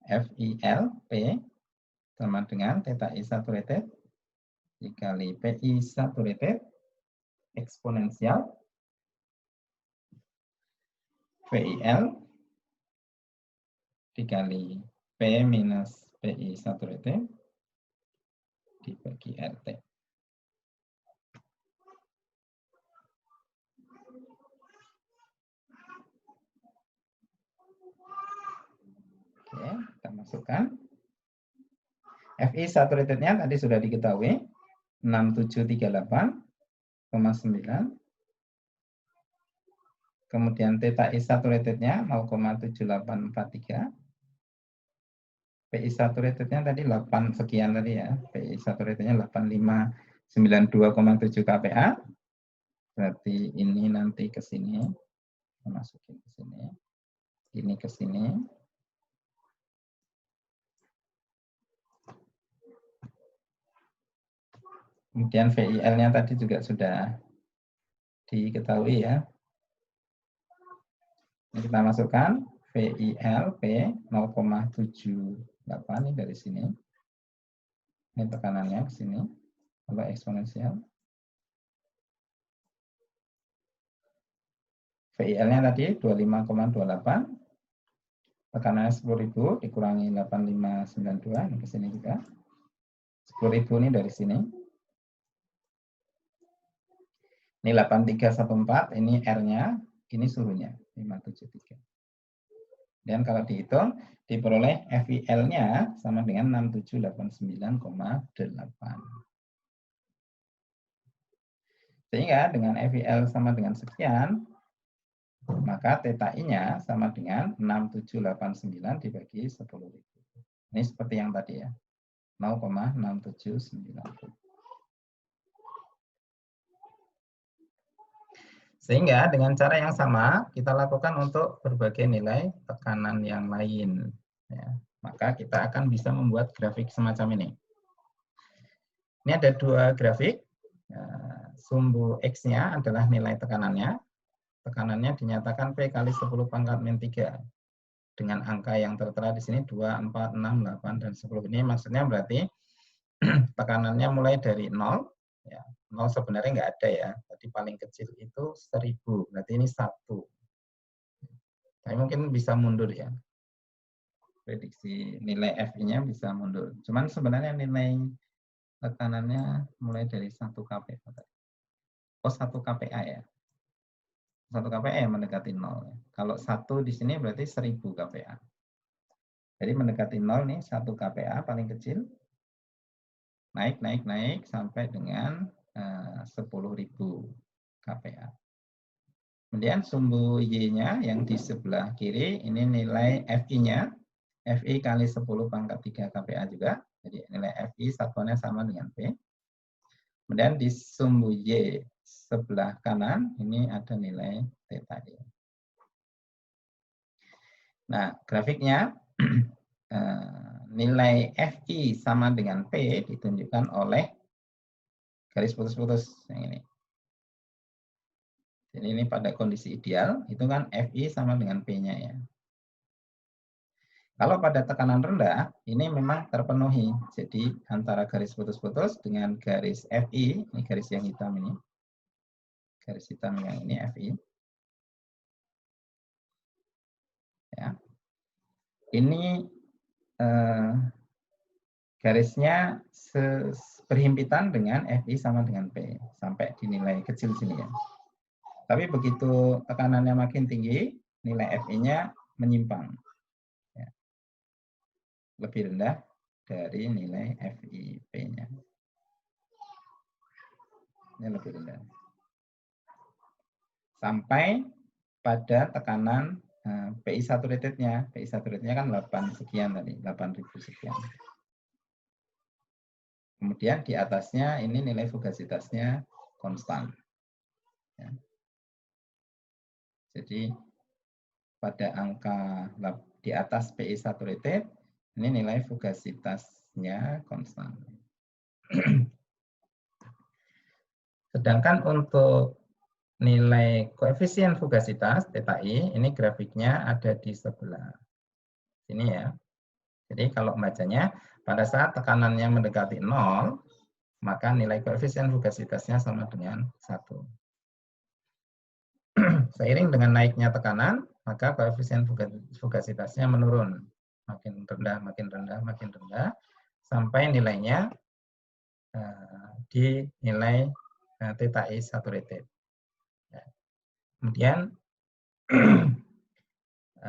FIL P sama dengan theta I saturated dikali PI saturated eksponensial VIL dikali P minus PI saturated dibagi RT. Oke, kita masukkan. Fi saturated-nya tadi sudah diketahui 6738,9. Kemudian theta I saturated-nya 0,7843. PI saturated-nya tadi 8 sekian tadi ya. PI saturated-nya 8592,7 kPa. Berarti ini nanti ke sini. Masukin ke sini. Ini ke sini. Kemudian VIL-nya tadi juga sudah diketahui ya. Ini kita masukkan VIL P 0,78 ini dari sini. Ini tekanannya ke sini. Kalau eksponensial. VIL-nya tadi 25,28. Tekanannya 10.000 dikurangi 8592 ini ke sini juga. 10.000 ini dari sini. Ini 8314, ini R-nya, ini suhunya 573. Dan kalau dihitung, diperoleh FIL-nya sama dengan 6789,8. Sehingga dengan FIL sama dengan sekian, maka theta I-nya sama dengan 6789 dibagi 10.000. Ini seperti yang tadi ya, 0,6790. Sehingga dengan cara yang sama kita lakukan untuk berbagai nilai tekanan yang lain. Ya, maka kita akan bisa membuat grafik semacam ini. Ini ada dua grafik. Sumbu X-nya adalah nilai tekanannya. Tekanannya dinyatakan P kali 10 pangkat min 3. Dengan angka yang tertera di sini 2, 4, 6, 8, dan 10. Ini maksudnya berarti tekanannya mulai dari 0. Ya, 0 sebenarnya nggak ada ya. Tadi paling kecil itu 1000. Berarti ini 1. Tapi mungkin bisa mundur ya. Prediksi nilai F-nya bisa mundur. Cuman sebenarnya nilai tekanannya mulai dari 1 kPa. Oh, 1 kPa ya. 1 kPa yang mendekati 0. Kalau 1 di sini berarti 1000 kPa. Jadi mendekati 0 nih, 1 kPa paling kecil. Naik sampai dengan 10.000 kPa. Kemudian sumbu Y-nya yang di sebelah kiri, ini nilai Fi-nya. Fi kali 10 pangkat 3 kPa juga. Jadi nilai Fi satuannya sama dengan P. Kemudian di sumbu Y sebelah kanan, ini ada nilai theta I. Nah, grafiknya nilai FI sama dengan P ditunjukkan oleh garis putus-putus yang ini. Jadi ini pada kondisi ideal, itu kan FI sama dengan P-nya ya. Kalau pada tekanan rendah, ini memang terpenuhi. Jadi antara garis putus-putus dengan garis FI, ini garis yang hitam ini. Garis hitam yang ini FI. Ya. Ini garisnya berhimpitan dengan FI sama dengan P. Sampai di nilai kecil sini ya. Tapi begitu tekanannya makin tinggi, nilai FI-nya menyimpang. Ya. Lebih rendah dari nilai FIP-nya. Ini lebih rendah. Sampai pada tekanan PI saturated-nya. PI saturated-nya kan 8 sekian tadi, 8.000 sekian. Kemudian di atasnya ini nilai fugasitasnya konstan. Ya. Jadi pada angka di atas PI saturated, ini nilai fugasitasnya konstan. Sedangkan untuk nilai koefisien fugasitas theta I, ini grafiknya ada di sebelah sini ya. Jadi kalau bacanya, pada saat tekanannya mendekati 0, maka nilai koefisien fugasitasnya sama dengan 1. Seiring dengan naiknya tekanan, maka koefisien fugasitasnya menurun. Makin rendah, makin rendah, makin rendah, sampai nilainya di nilai theta I saturated. Kemudian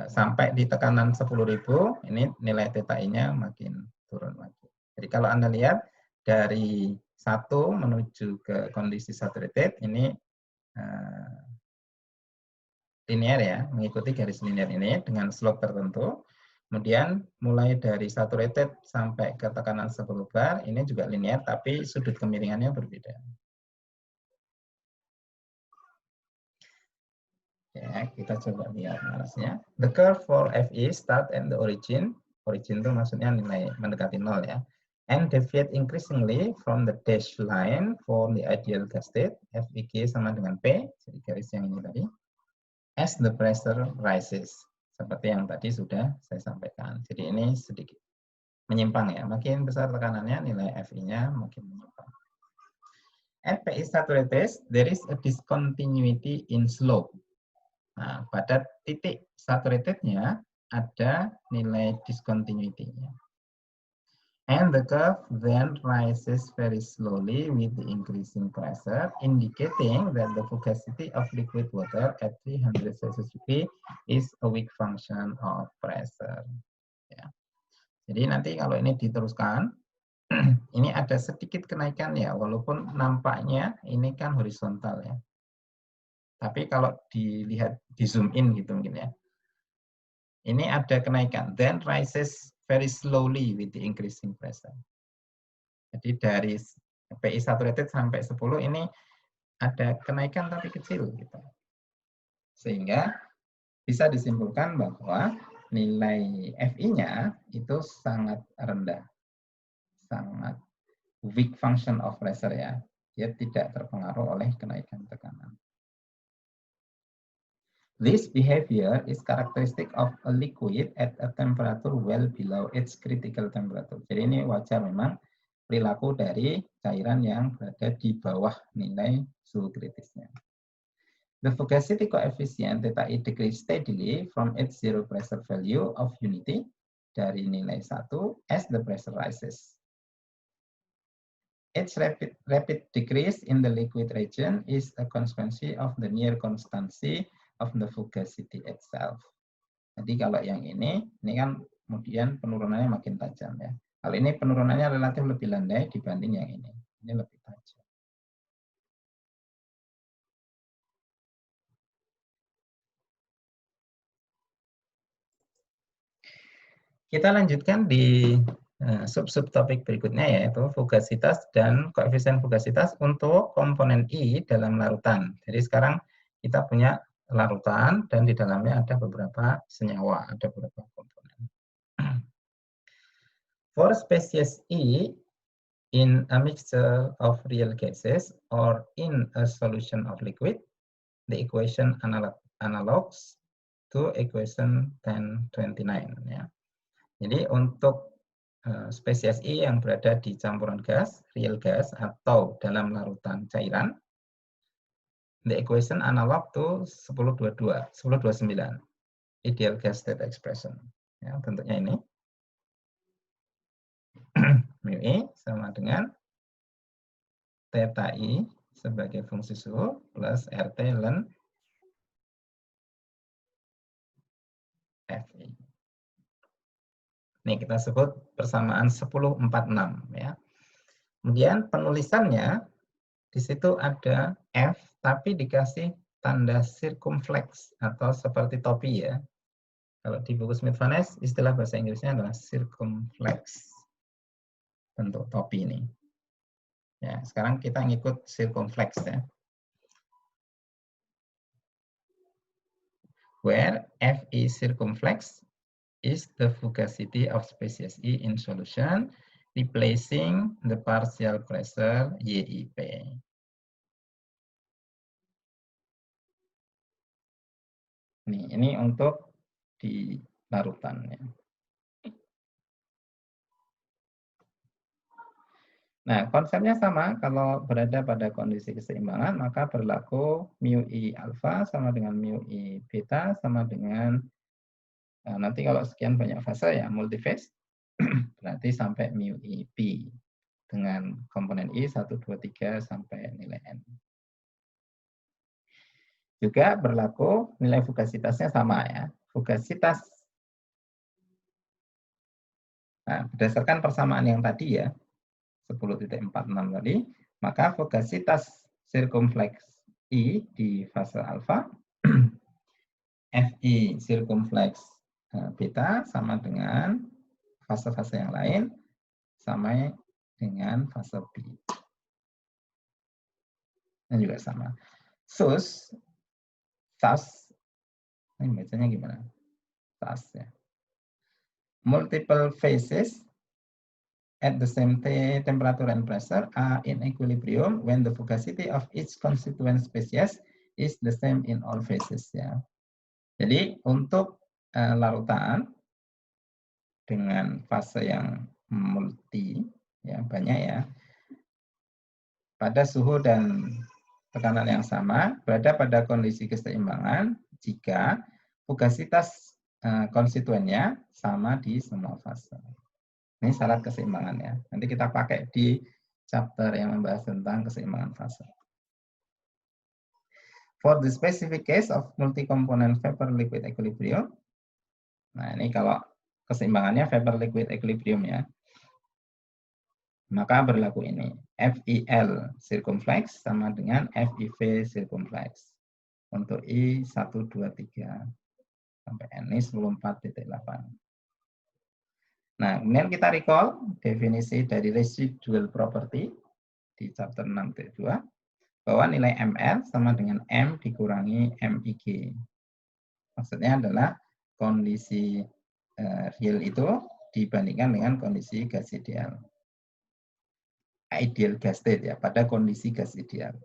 sampai di tekanan 10.000, ini nilai theta I-nya makin turun lagi. Jadi kalau Anda lihat dari 1 menuju ke kondisi saturated, ini linear ya, mengikuti garis linear ini dengan slope tertentu. Kemudian mulai dari saturated sampai ke tekanan 10 bar, ini juga linear, tapi sudut kemiringannya berbeda. Ya, kita coba lihat analisnya. The curve for FE start at the origin. Origin itu maksudnya nilai mendekati 0 ya. And deviate increasingly from the dash line for the ideal gas state. FEG sama dengan P, jadi garis yang ini tadi. As the pressure rises. Seperti yang tadi sudah saya sampaikan. Jadi ini sedikit menyimpang ya. Makin besar tekanannya, nilai FI-nya makin menyimpang. At PI saturated, there is a discontinuity in slope. Nah, pada titik saturated-nya ada nilai discontinuity-nya. And the curve then rises very slowly with the increasing pressure, indicating that the fugacity of liquid water at 300 Celsius degree is a weak function of pressure. Ya. Jadi nanti kalau ini diteruskan, ini ada sedikit kenaikan ya, walaupun nampaknya ini kan horizontal ya. Tapi kalau dilihat di zoom in gitu mungkin ya, ini ada kenaikan. Then rises very slowly with the increasing pressure. Jadi dari PI saturated sampai 10 ini ada kenaikan tapi kecil gitu. Sehingga bisa disimpulkan bahwa nilai FI-nya itu sangat rendah. Sangat weak function of pressure ya. Dia tidak terpengaruh oleh kenaikan tekanan. This behavior is characteristic of a liquid at a temperature well below its critical temperature. Jadi ini wajar memang perilaku dari cairan yang berada di bawah nilai suhu kritisnya. The fugacity coefficient theta I decrease steadily from its zero pressure value of unity dari nilai 1 as the pressure rises. Its rapid decrease in the liquid region is a consequence of the near constancy of the fugacity itself. Jadi kalau yang ini kan kemudian penurunannya makin tajam ya. Kalau ini penurunannya relatif lebih landai dibanding yang ini. Ini lebih tajam. Kita lanjutkan di sub-sub topik berikutnya, yaitu fugasitas dan koefisien fugasitas untuk komponen I dalam larutan. Jadi sekarang kita punya larutan dan di dalamnya ada beberapa senyawa, ada beberapa komponen. For species E in a mixture of real gases or in a solution of liquid, the equation analogs to equation 1029, ya. Jadi untuk spesies I yang berada di campuran gas, real gas, atau dalam larutan cairan, the equation analog to 1029, ideal gas state expression. Ya, bentuknya ini. Mu I sama dengan theta I sebagai fungsi suhu plus RT ln Fi. Ini kita sebut persamaan 1046, ya. Kemudian penulisannya di situ ada F tapi dikasih tanda circumflex atau seperti topi, ya. Kalau di buku Smith Van Ness istilah bahasa Inggrisnya adalah circumflex, bentuk topi ini. Ya, sekarang kita ngikut circumflex, ya. Where Fe circumflex is the fugacity of species E in solution, replacing the partial pressure YIP. Ini untuk di larutan, ya. Nah, konsepnya sama. Kalau berada pada kondisi keseimbangan, maka berlaku mu I alfa sama dengan mu I beta sama dengan nanti kalau sekian banyak fase, ya, multiphase, berarti sampai mu I P dengan komponen I 1, 2, 3 sampai nilai N. Juga berlaku nilai fugasitasnya sama, ya. Fugasitas, nah, berdasarkan persamaan yang tadi, ya, 10.46 tadi, maka fugasitas circumflex I di fase alfa, Fi circumflex beta sama dengan fase-fase yang lain sama dengan fase B. Dan juga sama. Thus, ini bacanya gimana? Thus, ya. Multiple phases at the same temperature and pressure are in equilibrium when the fugacity of each constituent species is the same in all phases, ya. Jadi untuk larutan dengan fase yang multi, ya, banyak, ya, pada suhu dan tekanan yang sama berada pada kondisi keseimbangan jika fugasitas konstituennya sama di semua fase. Ini syarat keseimbangannya. Nanti kita pakai di chapter yang membahas tentang keseimbangan fase. For the specific case of multi-component vapor-liquid equilibrium, nah ini kalau keseimbangannya vapor-liquid equilibrium, ya, maka berlaku ini. FIL circumflex sama dengan FIV circumflex. Untuk I 1, 2, 3 sampai N ini 14.8. Nah, kemudian kita recall definisi dari residual property di chapter 6.2 bahwa nilai MR sama dengan M dikurangi MIG. Maksudnya adalah kondisi real itu dibandingkan dengan kondisi gas ideal. Ideal gas state, ya, pada kondisi gas ideal.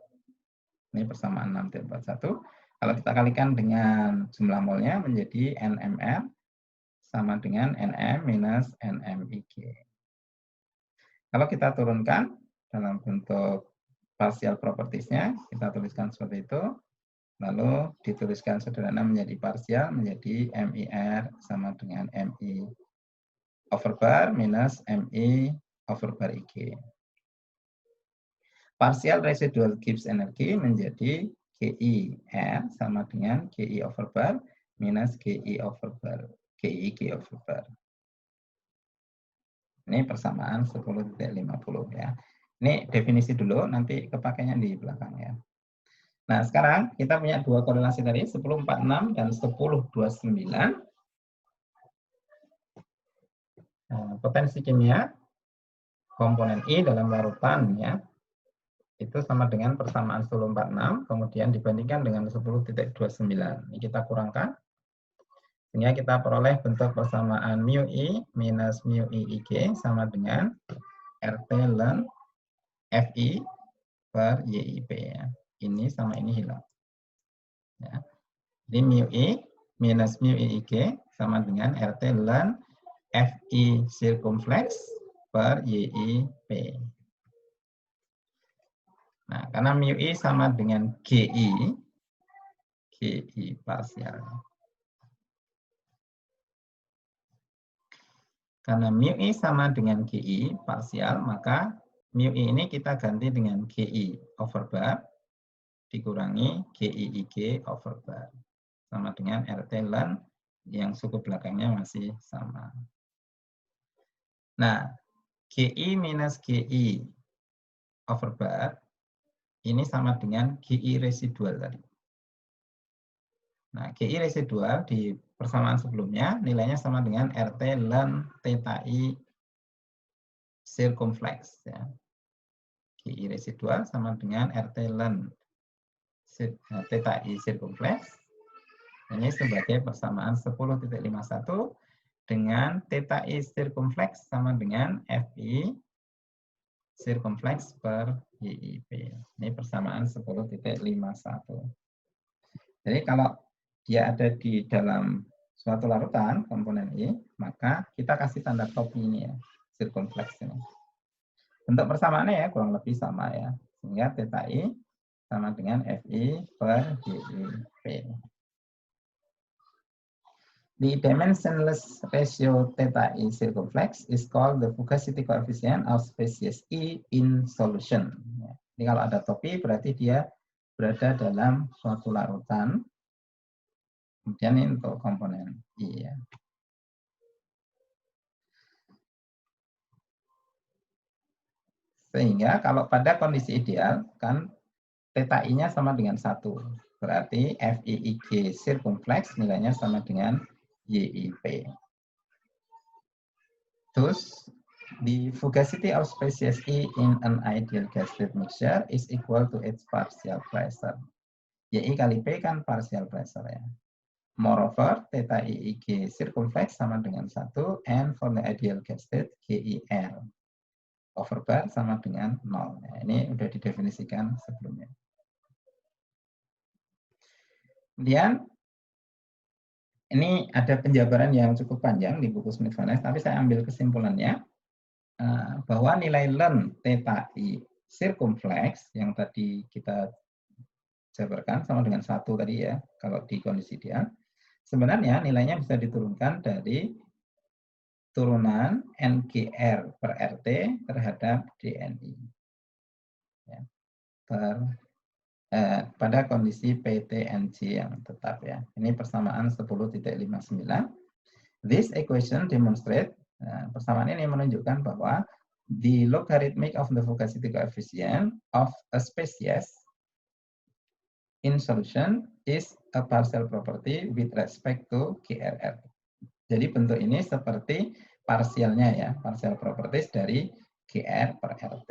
Ini persamaan 6.41. Kalau kita kalikan dengan jumlah molnya menjadi NMR sama dengan NM minus NMIG. Kalau kita turunkan dalam bentuk partial properties-nya, kita tuliskan seperti itu. Lalu dituliskan sederhana menjadi parsial, menjadi MIR sama dengan MI over bar minus MI over bar IG. Partial residual Gibbs energy menjadi GI-R sama dengan GI over bar minus GI over bar, GI over bar. Ini persamaan 10.50, ya. Ini definisi dulu, nanti kepakainya di belakang, ya. Nah, sekarang kita punya dua korelasi tadi, 10.46 dan 10.29. potensi kimia komponen I dalam larutan ya itu sama dengan persamaan 1046 kemudian dibandingkan dengan 10.29. Ini kita kurangkan sehingga kita peroleh bentuk persamaan mu I minus mu I IG sama dengan RT ln FI per YIP ya. Ini sama ini hilang. Ya. Jadi mu I minus mu I IG sama dengan RT ln FI circumflex per YIP. Nah, karena mu I sama dengan GI parsial. Karena mu I sama dengan GI parsial, maka mu I ini kita ganti dengan GI over bar dikurangi GI IG over bar. Sama dengan RT ln yang suku belakangnya masih sama. Nah, GI minus GI over bar ini sama dengan GI residual tadi. Nah, GI residual di persamaan sebelumnya nilainya sama dengan RT ln theta I circumflex. Ya. GI residual sama dengan RT ln theta I circumflex. Ini sebagai persamaan 10.51 dengan theta I circumflex sama dengan FI circumflex per YIP. Ini persamaan 10.51. Jadi kalau dia ada di dalam suatu larutan komponen I, maka kita kasih tanda topi ini ya, circumflex ini. Bentuk persamaannya ya kurang lebih sama ya, sehingga theta I sama dengan FI per YIP. The dimensionless ratio theta I circumflex is called the fugacity coefficient of species I in solution. Jadi kalau ada topi berarti dia berada dalam suatu larutan. Kemudian ini untuk komponen I ya. Sehingga kalau pada kondisi ideal kan theta I-nya sama dengan 1. Berarti FIIG circumflex nilainya sama dengan YIP. Thus, the fugacity of species I in an ideal gas state mixture is equal to its partial pressure. YI kali P kan partial pressure ya. Moreover, theta IIG circumflex sama dengan 1, and for the ideal gas state, GIR over bar sama dengan 0. Nah, ini sudah didefinisikan sebelumnya. Kemudian, ini ada penjabaran yang cukup panjang di buku Smith-Van tapi saya ambil kesimpulannya, bahwa nilai ln theta I circumflex yang tadi kita jabarkan sama dengan 1 tadi ya, kalau di kondisi ideal. Sebenarnya nilainya bisa diturunkan dari turunan NGR per RT terhadap DNI. Ya, pada kondisi PTNG yang tetap ya. Ini persamaan 10.59. This equation demonstrate, persamaan ini menunjukkan bahwa the logarithmic of the fugacity coefficient of a species in solution is a partial property with respect to GRR. Jadi bentuk ini seperti parsialnya ya, partial properties dari GR per RT.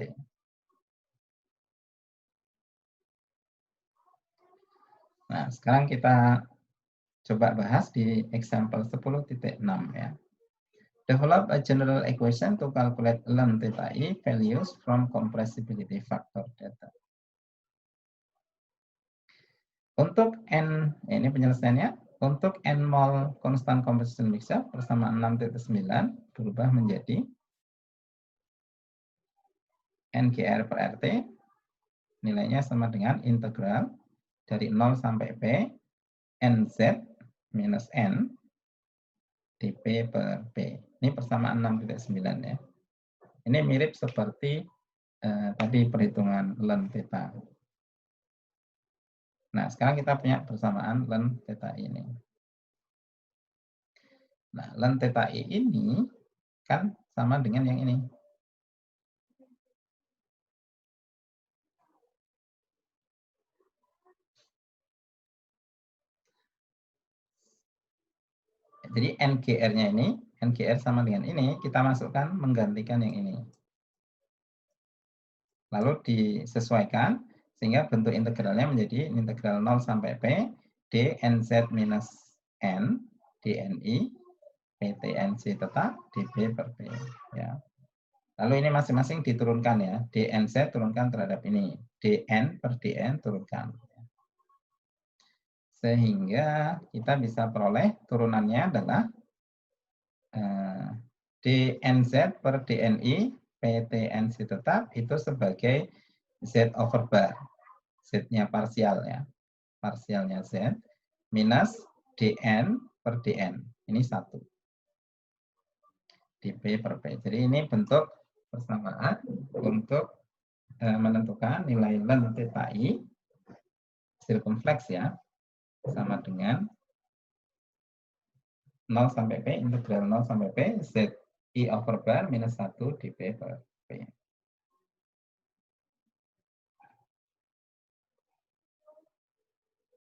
Nah, sekarang kita coba bahas di example 10.6 ya. Develop a general equation to calculate ln theta I values from compressibility factor data. Untuk N, ini penyelesaiannya, untuk N mol constant composition mixture persamaan 6.9 berubah menjadi NGR per RT, nilainya sama dengan integral dari 0 sampai P, NZ minus N, dP per P. Ini persamaan 6.9 ya. Ini mirip seperti tadi perhitungan ln theta. Nah, sekarang kita punya persamaan ln theta ini. Nah, ln theta ini kan sama dengan yang ini. Jadi NGR-nya ini NGR sama dengan ini, kita masukkan menggantikan yang ini. Lalu disesuaikan sehingga bentuk integralnya menjadi integral 0 sampai P dnz minus n dni ptnc tetap dp per P. Ya. Lalu ini masing-masing diturunkan ya. dnz turunkan terhadap ini. dn per dn turunkan. Sehingga kita bisa peroleh turunannya adalah dnz per dni ptnc tetap itu sebagai z over bar. Z-nya parsial ya. Parsialnya z minus dn per dn. Ini 1. dp per p. Jadi ini bentuk persamaan untuk menentukan nilai len theta i sirkumfleks ya. Sama dengan 0 sampai p integral 0 sampai p z i over bar minus 1 dp per p.